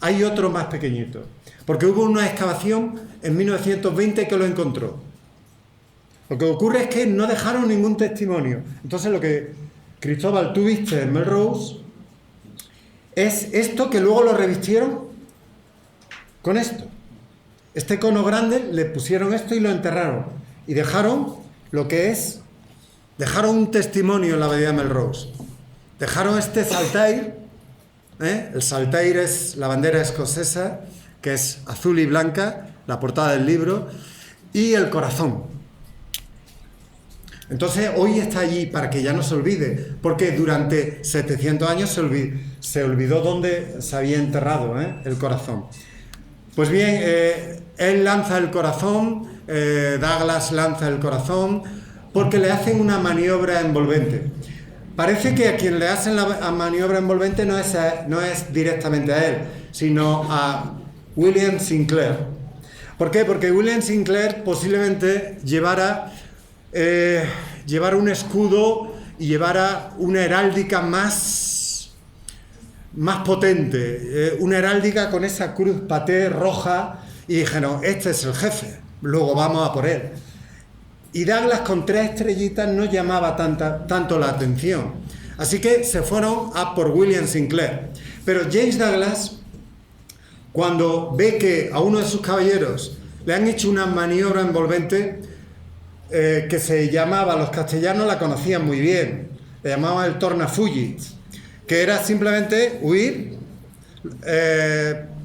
hay otro más pequeñito. Porque hubo una excavación en 1920 que lo encontró. Lo que ocurre es que no dejaron ningún testimonio. Entonces lo que, Cristóbal, tú viste en Melrose, es esto que luego lo revistieron con esto. Este cono grande le pusieron esto y lo enterraron. Y dejaron lo que es, dejaron un testimonio en la abadía de Melrose. Dejaron este saltair, el saltair es la bandera escocesa, que es azul y blanca, la portada del libro, y el corazón. Entonces hoy está allí para que ya no se olvide, porque durante 700 años se olvidó dónde se había enterrado el corazón. Pues bien, él lanza el corazón, Douglas lanza el corazón, porque le hacen una maniobra envolvente. Parece que a quien le hacen la maniobra envolvente no es directamente a él, sino a William Sinclair. ¿Por qué? Porque William Sinclair posiblemente llevara un escudo y llevara una heráldica más potente, una heráldica con esa cruz paté roja, y dijeron, este es el jefe, luego vamos a por él. Y Douglas con 3 estrellitas no llamaba tanto la atención, así que se fueron a por William Sinclair. Pero James Douglas, cuando ve que a uno de sus caballeros le han hecho una maniobra envolvente, que se llamaba, los castellanos la conocían muy bien, le llamaban el tornafugit, que era simplemente huir,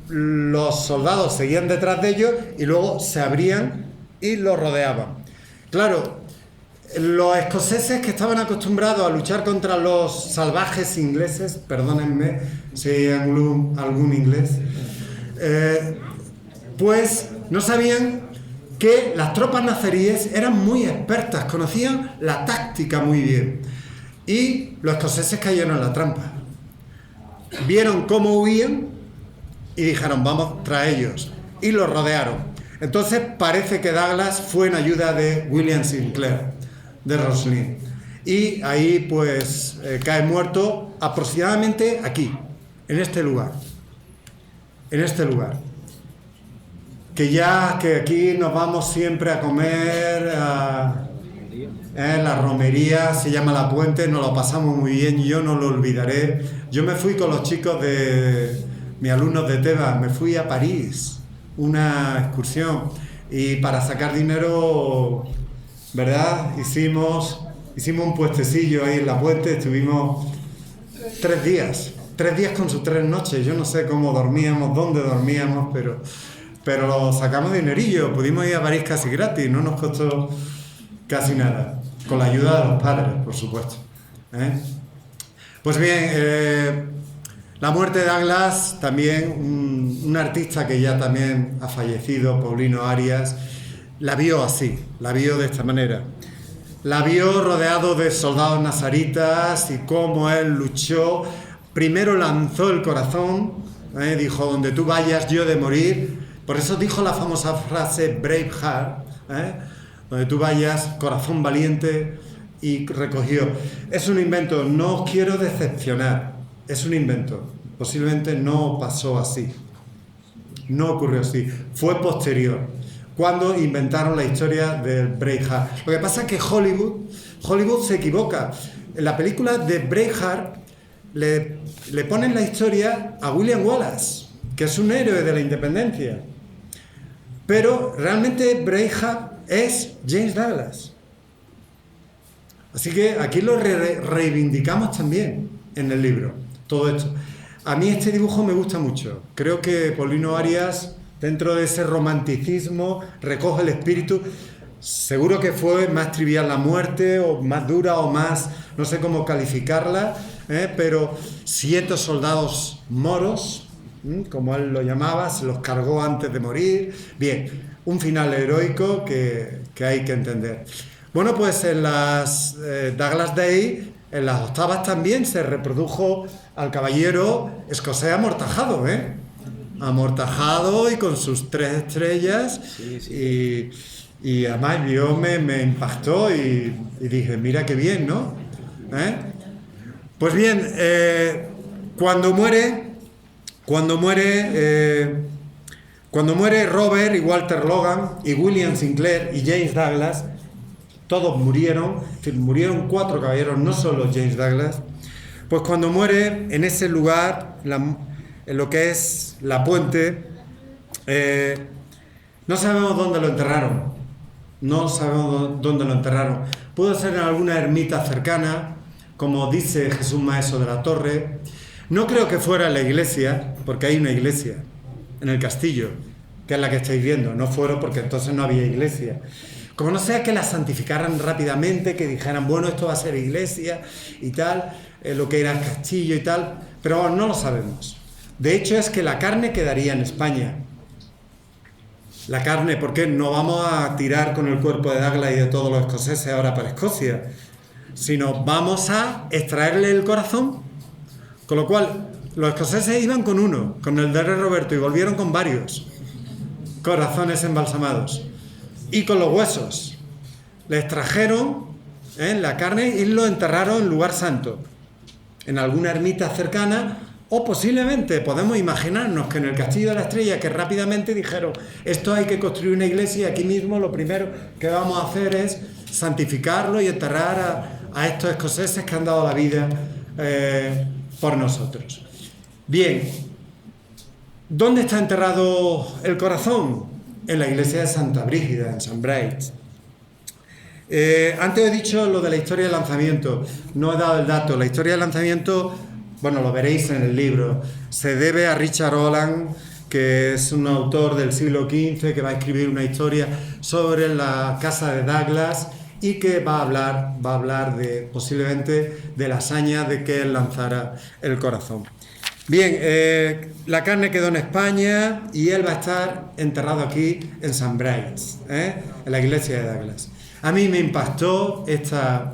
los soldados seguían detrás de ellos y luego se abrían y los rodeaban. Claro, los escoceses, que estaban acostumbrados a luchar contra los salvajes ingleses, perdónenme si hay algún inglés, pues no sabían que las tropas nazaríes eran muy expertas, conocían la táctica muy bien. Y los escoceses cayeron en la trampa. Vieron cómo huían y dijeron, vamos tras ellos. Y los rodearon. Entonces parece que Douglas fue en ayuda de William Sinclair, de Roslin. Y ahí pues cae muerto aproximadamente aquí, en este lugar. En este lugar. Que aquí nos vamos siempre a comer, la romería, se llama La Puente, nos lo pasamos muy bien, yo no lo olvidaré. Yo me fui con los chicos mis alumnos de Tebas, me fui a París, una excursión, y para sacar dinero, ¿verdad? Hicimos un puestecillo ahí en La Puente, estuvimos 3 días con sus 3 noches, yo no sé cómo dormíamos, dónde dormíamos, pero lo sacamos dinerillo, pudimos ir a París casi gratis, no nos costó casi nada, con la ayuda de los padres, por supuesto. Pues bien, la muerte de Douglas, también un artista que ya también ha fallecido, Paulino Arias, la vio así, la vio de esta manera. La vio rodeado de soldados nazaritas y cómo él luchó. Primero lanzó el corazón, dijo, donde tú vayas yo he de morir. Por eso dijo la famosa frase Brave Heart, donde tú vayas, corazón valiente, y recogió. Es un invento, no os quiero decepcionar, es un invento. Posiblemente no pasó así, no ocurrió así, fue posterior, cuando inventaron la historia del Braveheart. Lo que pasa es que Hollywood se equivoca. En la película de Braveheart le ponen la historia a William Wallace, que es un héroe de la independencia. Pero realmente Braveheart es James Douglas. Así que aquí lo reivindicamos también en el libro, todo esto. A mí este dibujo me gusta mucho. Creo que Paulino Arias dentro de ese romanticismo, recoge el espíritu. Seguro que fue más trivial la muerte, o más dura, o más, no sé cómo calificarla, pero 7 soldados moros, como él lo llamaba, se los cargó antes de morir. Bien, un final heroico que hay que entender. Bueno, pues en las Douglas Day, en las octavas también se reprodujo al caballero escocés amortajado, amortajado y con sus 3 estrellas. Sí. Y además yo me impactó y dije, mira qué bien, ¿no? Pues bien, cuando muere Robert y Walter Logan y William Sinclair y James Douglas, todos murieron, es decir, murieron 4 caballeros, no solo James Douglas. Pues cuando muere en ese lugar, en lo que es La Puente, no sabemos dónde lo enterraron. No sabemos dónde lo enterraron. Pudo ser en alguna ermita cercana, como dice Jesús Maeso de la Torre. No creo que fuera en la iglesia, porque hay una iglesia en el castillo, que es la que estáis viendo. No fueron porque entonces no había iglesia. Como no sea que la santificaran rápidamente, que dijeran, bueno, esto va a ser iglesia y tal, lo que era el castillo y tal, pero no lo sabemos. De hecho, es que la carne quedaría en España. La carne, porque no vamos a tirar con el cuerpo de Douglas y de todos los escoceses ahora para Escocia, sino vamos a extraerle el corazón. Con lo cual, los escoceses iban con uno, con el de Rey Roberto, y volvieron con varios corazones embalsamados. Y con los huesos. Le extrajeron la carne y lo enterraron en lugar santo, en alguna ermita cercana. O posiblemente podemos imaginarnos que en el Castillo de la Estrella, que rápidamente dijeron, esto hay que construir una iglesia, y aquí mismo lo primero que vamos a hacer es santificarlo y enterrar a estos escoceses que han dado la vida por nosotros. Bien, ¿dónde está enterrado el corazón? En la iglesia de Santa Brígida, en St. Bride's. Antes he dicho lo de la historia del lanzamiento, no he dado el dato. La historia del lanzamiento, bueno, lo veréis en el libro, se debe a Richard Holland, que es un autor del siglo XV que va a escribir una historia sobre la casa de Douglas y que va a hablar de, posiblemente, de la hazaña de que él lanzara el corazón. Bien, la carne quedó en España y él va a estar enterrado aquí en St. Bride's, en la iglesia de Douglas. A mí me impactó esta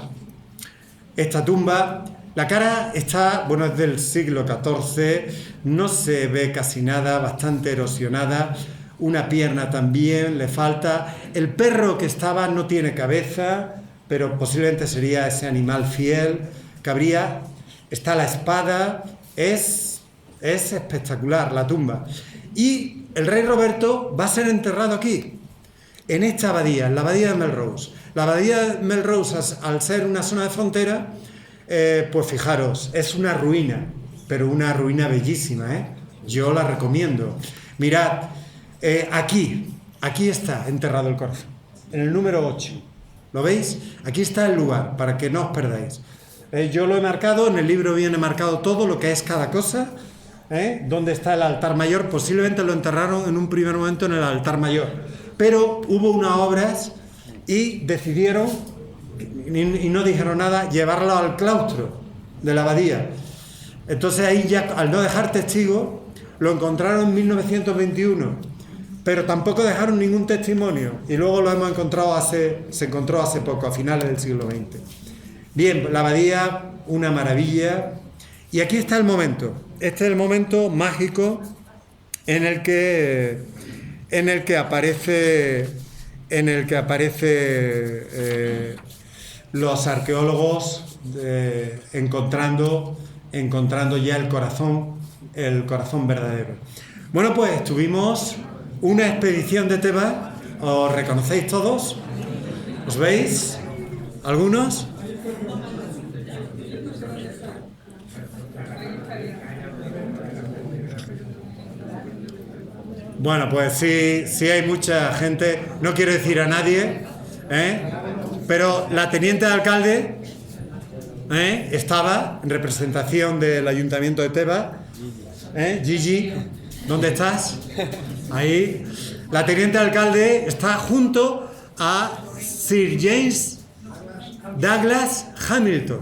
tumba. La cara está, bueno, es del siglo XIV, no se ve casi nada, bastante erosionada. Una pierna también le falta. El perro que estaba no tiene cabeza, pero posiblemente sería ese animal fiel que habría. Está la espada, es espectacular la tumba. Y el rey Roberto va a ser enterrado aquí, en esta abadía, en la abadía de Melrose. La abadía de Melrose, al ser una zona de frontera, pues fijaros, es una ruina, pero una ruina bellísima, Yo la recomiendo. Mirad, aquí está enterrado el corazón, en el número 8. ¿Lo veis? Aquí está el lugar, para que no os perdáis. Yo lo he marcado, en el libro viene marcado todo lo que es cada cosa. ¿Dónde está el altar mayor? Posiblemente lo enterraron en un primer momento en el altar mayor, pero hubo unas obras y decidieron, y no dijeron nada, llevarlo al claustro de la abadía. Entonces ahí ya, al no dejar testigo, lo encontraron en 1921, pero tampoco dejaron ningún testimonio, y luego lo hemos encontrado se encontró hace poco, a finales del siglo XX. Bien, la abadía, una maravilla. Y aquí está el momento. Este es el momento mágico en el que aparece los arqueólogos encontrando ya el corazón verdadero. Bueno, pues tuvimos una expedición de Tebas. ¿Os reconocéis todos? ¿Os veis? ¿Algunos? Bueno, pues sí hay mucha gente, no quiero decir a nadie, pero la teniente de alcalde estaba en representación del Ayuntamiento de Tebas. Gigi, ¿dónde estás? Ahí, la teniente alcalde está junto a Sir James Douglas Hamilton,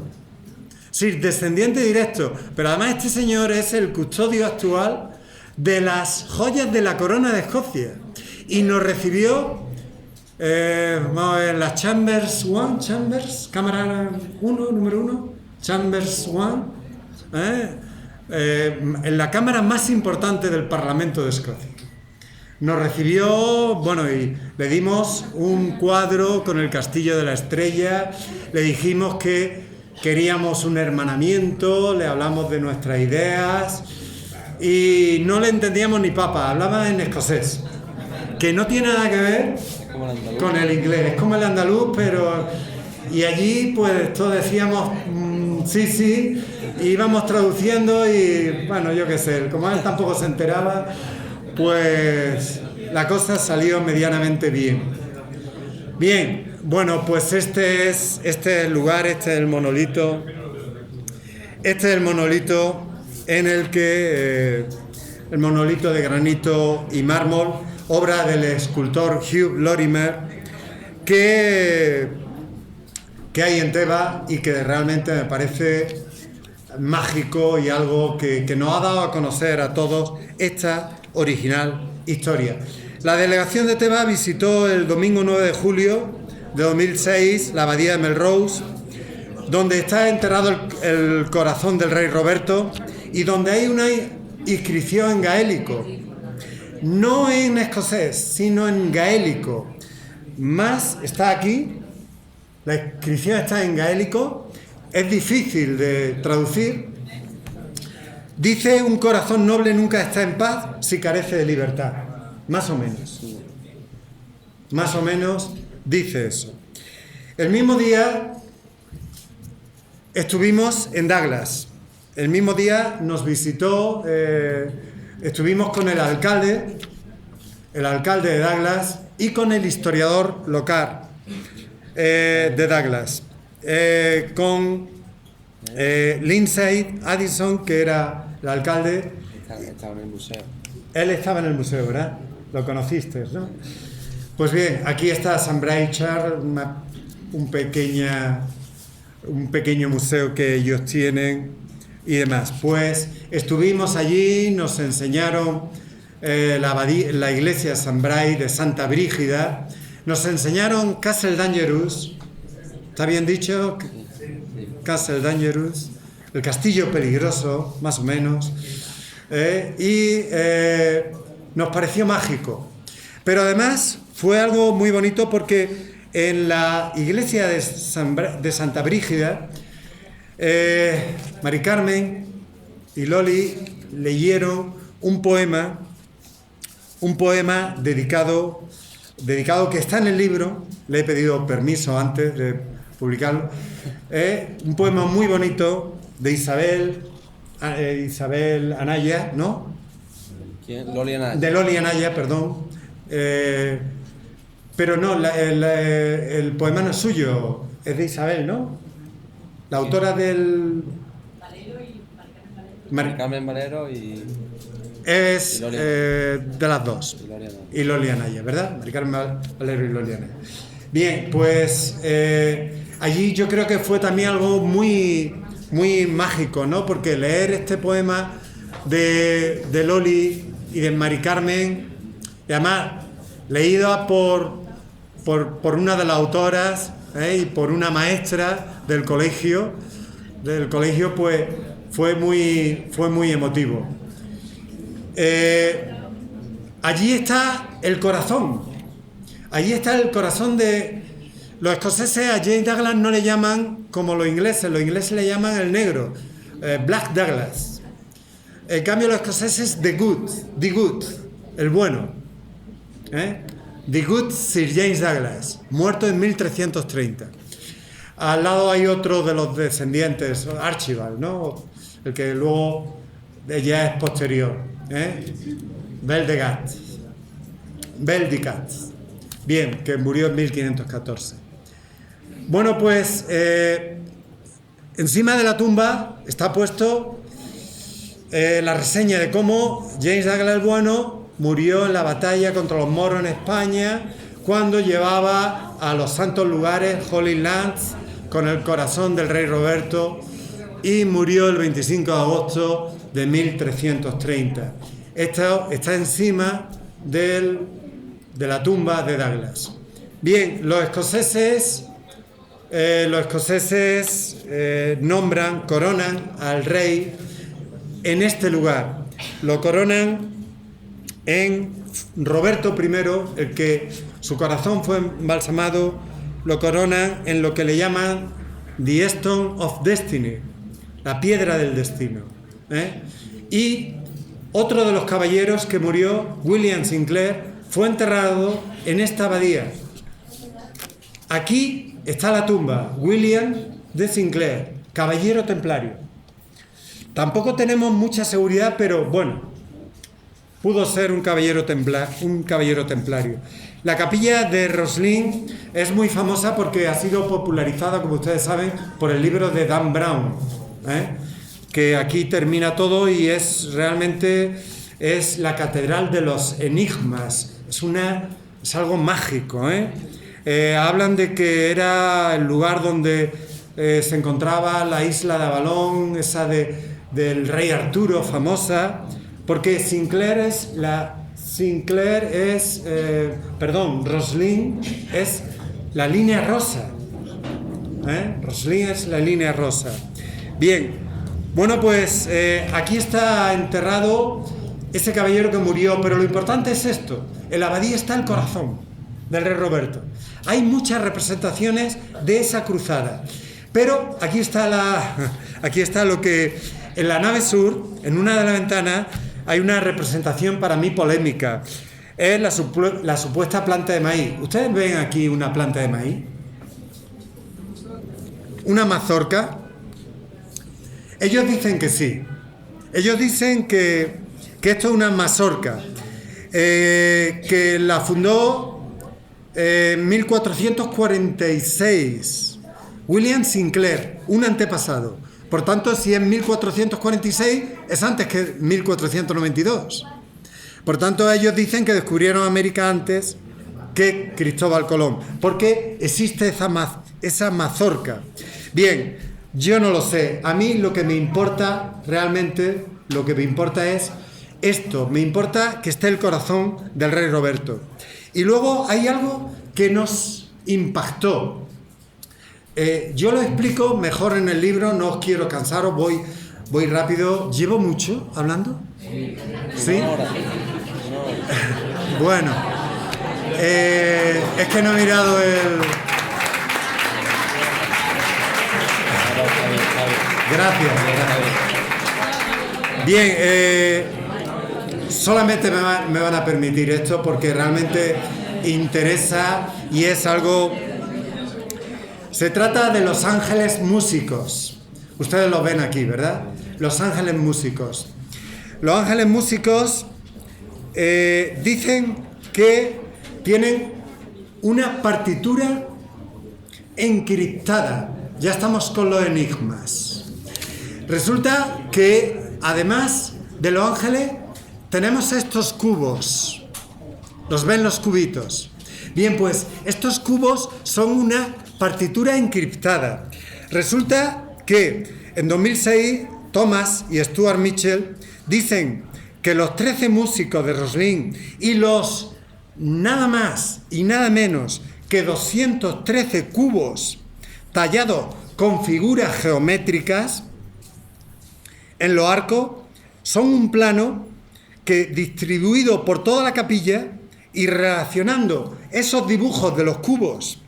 Sir descendiente directo, pero además este señor es el custodio actual de las joyas de la corona de Escocia y nos recibió vamos a ver, la Chambers One, cámara 1, número 1, Chambers One, en la cámara más importante del Parlamento de Escocia. Nos recibió, bueno, y le dimos un cuadro con el Castillo de la Estrella, le dijimos que queríamos un hermanamiento, le hablamos de nuestras ideas y no le entendíamos ni papa, hablaba en escocés, que no tiene nada que ver con el inglés, es como el andaluz, pero... Y allí pues todos decíamos sí, y íbamos traduciendo y bueno, yo qué sé, como él tampoco se enteraba, pues la cosa salió medianamente bien. Bien, bueno, pues este es el lugar, este es el monolito. Este es el monolito en el que el monolito de granito y mármol, obra del escultor Hugh Lorimer, que hay en Tebas y que realmente me parece mágico y algo que nos ha dado a conocer a todos esta original historia. La delegación de Tebas visitó el domingo 9 de julio de 2006 la abadía de Melrose, donde está enterrado el corazón del rey Roberto y donde hay una inscripción en gaélico, no en escocés, sino en gaélico. Más está aquí, la inscripción está en gaélico, es difícil de traducir. Dice: un corazón noble nunca está en paz si carece de libertad. Más o menos. Más o menos dice eso. El mismo día estuvimos en Douglas. El mismo día nos visitó, estuvimos con el alcalde de Douglas y con el historiador local de Douglas, con Lindsay Addison, que era el alcalde. Estaba en el museo. Él estaba en el museo, ¿verdad? Lo conociste, ¿no? Pues bien, aquí está St. Brightshire, un pequeño museo que ellos tienen y demás. Pues estuvimos allí, nos enseñaron la iglesia St. Bright de Santa Brígida, nos enseñaron Castle Dangerous, ¿está bien dicho? Castle Dangerous, el castillo peligroso, más o menos, y nos pareció mágico. Pero además fue algo muy bonito porque en la iglesia de Santa Brígida, Mari Carmen y Loli leyeron un poema dedicado que está en el libro. Le he pedido permiso antes de publicarlo. Un poema muy bonito de Isabel Anaya, ¿no? ¿Quién? Loli Anaya. De Loli Anaya, perdón. Pero no, el poema no es suyo, es de Isabel, ¿no? La autora del... Mari Carmen Valero y... Es de las dos. Y Loli Anaya, ¿verdad? Mari Carmen Valero y Loli Anaya. Bien, pues allí yo creo que fue también algo muy, muy mágico, ¿no? Porque leer este poema de Loli y de Mari Carmen, y además leída por una de las autoras y por una maestra del colegio, pues fue muy emotivo. Allí está el corazón. Allí está el corazón de... Los escoceses a James Douglas no le llaman como los ingleses le llaman el negro, Black Douglas. En cambio los escoceses the good, el bueno. The Good Sir James Douglas, muerto en 1330. Al lado hay otro de los descendientes, Archibald, ¿no? El que luego ya es posterior. Beldicat. Bien, que murió en 1514. Bueno, pues encima de la tumba está puesto la reseña de cómo James Douglas el Bueno murió en la batalla contra los moros en España, cuando llevaba a los santos lugares, Holy Lands, con el corazón del rey Roberto, y murió el 25 de agosto de 1330. Esto está encima de la tumba de Douglas. Bien, los escoceses nombran, coronan al rey en este lugar. Lo coronan en Roberto I, el que su corazón fue embalsamado, lo coronan en lo que le llaman The Stone of Destiny, la piedra del destino. Y otro de los caballeros que murió, William Sinclair, fue enterrado en esta abadía. Aquí está la tumba, William de Sinclair, caballero templario. Tampoco tenemos mucha seguridad, pero bueno, pudo ser un caballero templario. La capilla de Roslin es muy famosa porque ha sido popularizada, como ustedes saben, por el libro de Dan Brown, que aquí termina todo y es realmente la catedral de los enigmas. Es algo mágico, hablan de que era el lugar donde se encontraba la isla de Avalón, esa del rey Arturo, famosa, porque Roslin es la línea rosa. Roslin es la línea rosa. Bien, bueno, pues aquí está enterrado ese caballero que murió, pero lo importante es esto: en la abadía está el corazón del rey Roberto. Hay muchas representaciones de esa cruzada, pero aquí está lo que en la nave sur, en una de las ventanas, hay una representación para mí polémica. Es la supuesta planta de maíz. ¿Ustedes ven aquí una planta de maíz? ¿Una mazorca? Ellos dicen que sí. Ellos dicen que esto es una mazorca, que la fundó en 1446 William Sinclair, un antepasado. Por tanto, si es 1446, es antes que 1492. Por tanto, ellos dicen que descubrieron América antes que Cristóbal Colón, porque existe esa mazorca. Bien, yo no lo sé. A mí lo que me importa realmente, es esto. Me importa que esté el corazón del rey Roberto. Y luego hay algo que nos impactó. Yo lo explico mejor en el libro, no os quiero cansaros, voy rápido. ¿Llevo mucho hablando? ¿Sí? Bueno, es que no he mirado el... Gracias. Bien, solamente me van a permitir esto porque realmente interesa y es algo... Se trata de los ángeles músicos. Ustedes los ven aquí, ¿verdad? Los ángeles músicos. Los ángeles músicos dicen que tienen una partitura encriptada. Ya estamos con los enigmas. Resulta que, además de los ángeles, tenemos estos cubos. ¿Los ven los cubitos? Bien, pues estos cubos son una partitura encriptada. Resulta que en 2006 Thomas y Stuart Mitchell dicen que los 13 músicos de Roslin y los nada más y nada menos que 213 cubos tallados con figuras geométricas en los arcos son un plano que, distribuido por toda la capilla y relacionando esos dibujos de los cubos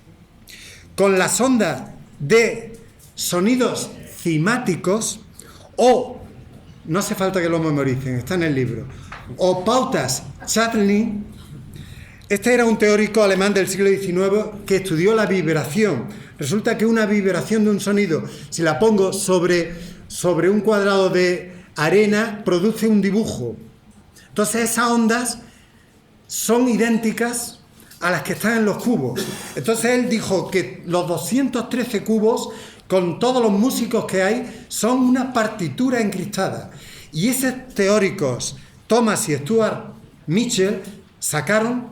con las ondas de sonidos cimáticos, o no hace falta que lo memoricen, está en el libro, o pautas channeling. Este era un teórico alemán del siglo XIX que estudió la vibración. Resulta que una vibración de un sonido, si la pongo sobre un cuadrado de arena, produce un dibujo. Entonces esas ondas son idénticas a las que están en los cubos. Entonces él dijo que los 213 cubos, con todos los músicos que hay, son una partitura encriptada. Y esos teóricos, Thomas y Stuart Mitchell sacaron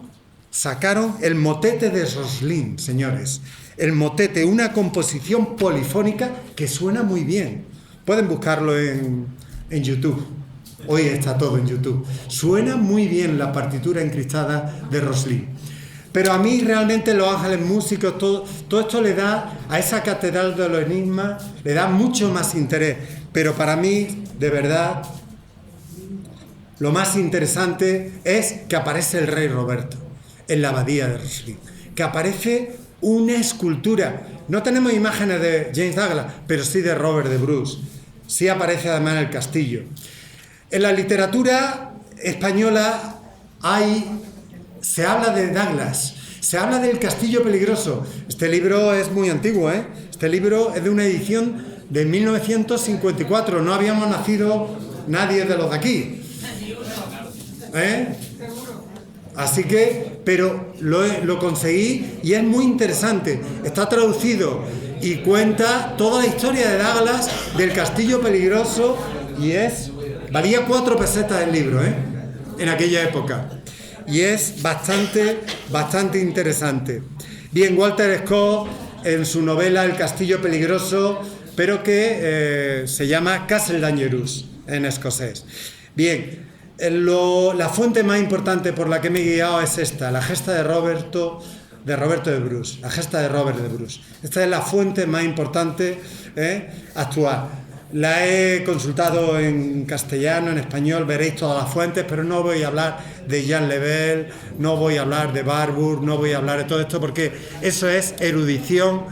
el motete de Roslin, señores. El motete, una composición polifónica que suena muy bien. Pueden buscarlo en YouTube. Hoy está todo en YouTube. Suena muy bien la partitura encristada de Roslin. Pero a mí realmente Los Ángeles Músicos, todo esto le da a esa catedral de los enigmas, le da mucho más interés. Pero para mí, de verdad, lo más interesante es que aparece el rey Roberto en la abadía de Roslin. Que aparece una escultura. No tenemos imágenes de James Douglas, pero sí de Robert de Bruce. Sí aparece además en el castillo. En la literatura española se habla de Douglas, se habla del Castillo Peligroso. Este libro es muy antiguo, ¿eh? Este libro es de una edición de 1954. No habíamos nacido nadie de los de aquí. Así que, pero lo conseguí y es muy interesante. Está traducido y cuenta toda la historia de Douglas, del Castillo Peligroso, y valía 4 pesetas el libro, en aquella época. Y es bastante interesante. Bien, Walter Scott, en su novela El Castillo Peligroso, pero que se llama Castle Dangerous en escocés. Bien, la fuente más importante por la que me he guiado es esta, la gesta de Roberto de Bruce, la gesta de Robert de Bruce. Esta es la fuente más importante actual. La he consultado en castellano, en español, veréis todas las fuentes, pero no voy a hablar de Jean Lebel, no voy a hablar de Barbour, no voy a hablar de todo esto, porque eso es erudición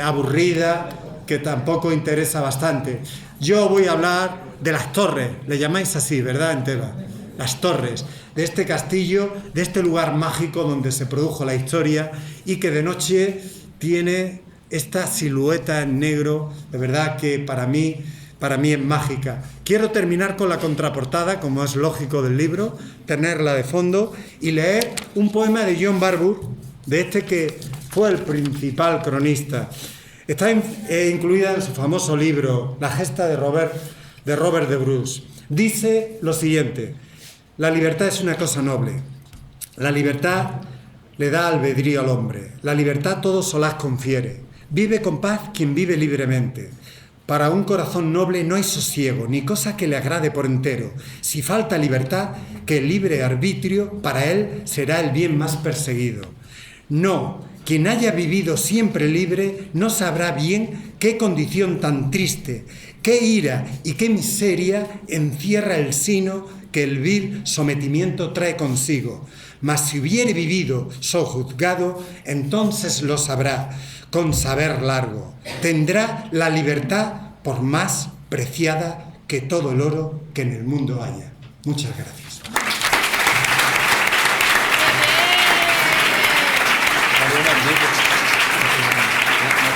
aburrida, que tampoco interesa bastante. Yo voy a hablar de las torres, le llamáis así, ¿verdad, en Tebas? Las torres, de este castillo, de este lugar mágico donde se produjo la historia y que de noche tiene esta silueta en negro, de verdad que para mí es mágica. Quiero terminar con la contraportada, como es lógico del libro, tenerla de fondo y leer un poema de John Barbour, de este que fue el principal cronista. Está incluida en su famoso libro, La gesta de Robert de Bruce. Dice lo siguiente: la libertad es una cosa noble. La libertad le da albedrío al hombre. La libertad todo solaz confiere. Vive con paz quien vive libremente. Para un corazón noble no hay sosiego, ni cosa que le agrade por entero. Si falta libertad, que el libre arbitrio para él será el bien más perseguido. No, quien haya vivido siempre libre no sabrá bien qué condición tan triste, qué ira y qué miseria encierra el sino que el vil sometimiento trae consigo. Mas si hubiere vivido sojuzgado, entonces lo sabrá, con saber largo. Tendrá la libertad por más preciada que todo el oro que en el mundo haya. Muchas gracias. No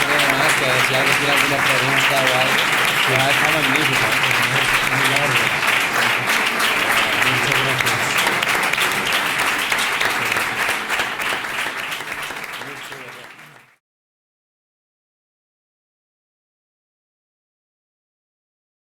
tengo más que si alguien tiene alguna pregunta o algo. Está magnífico.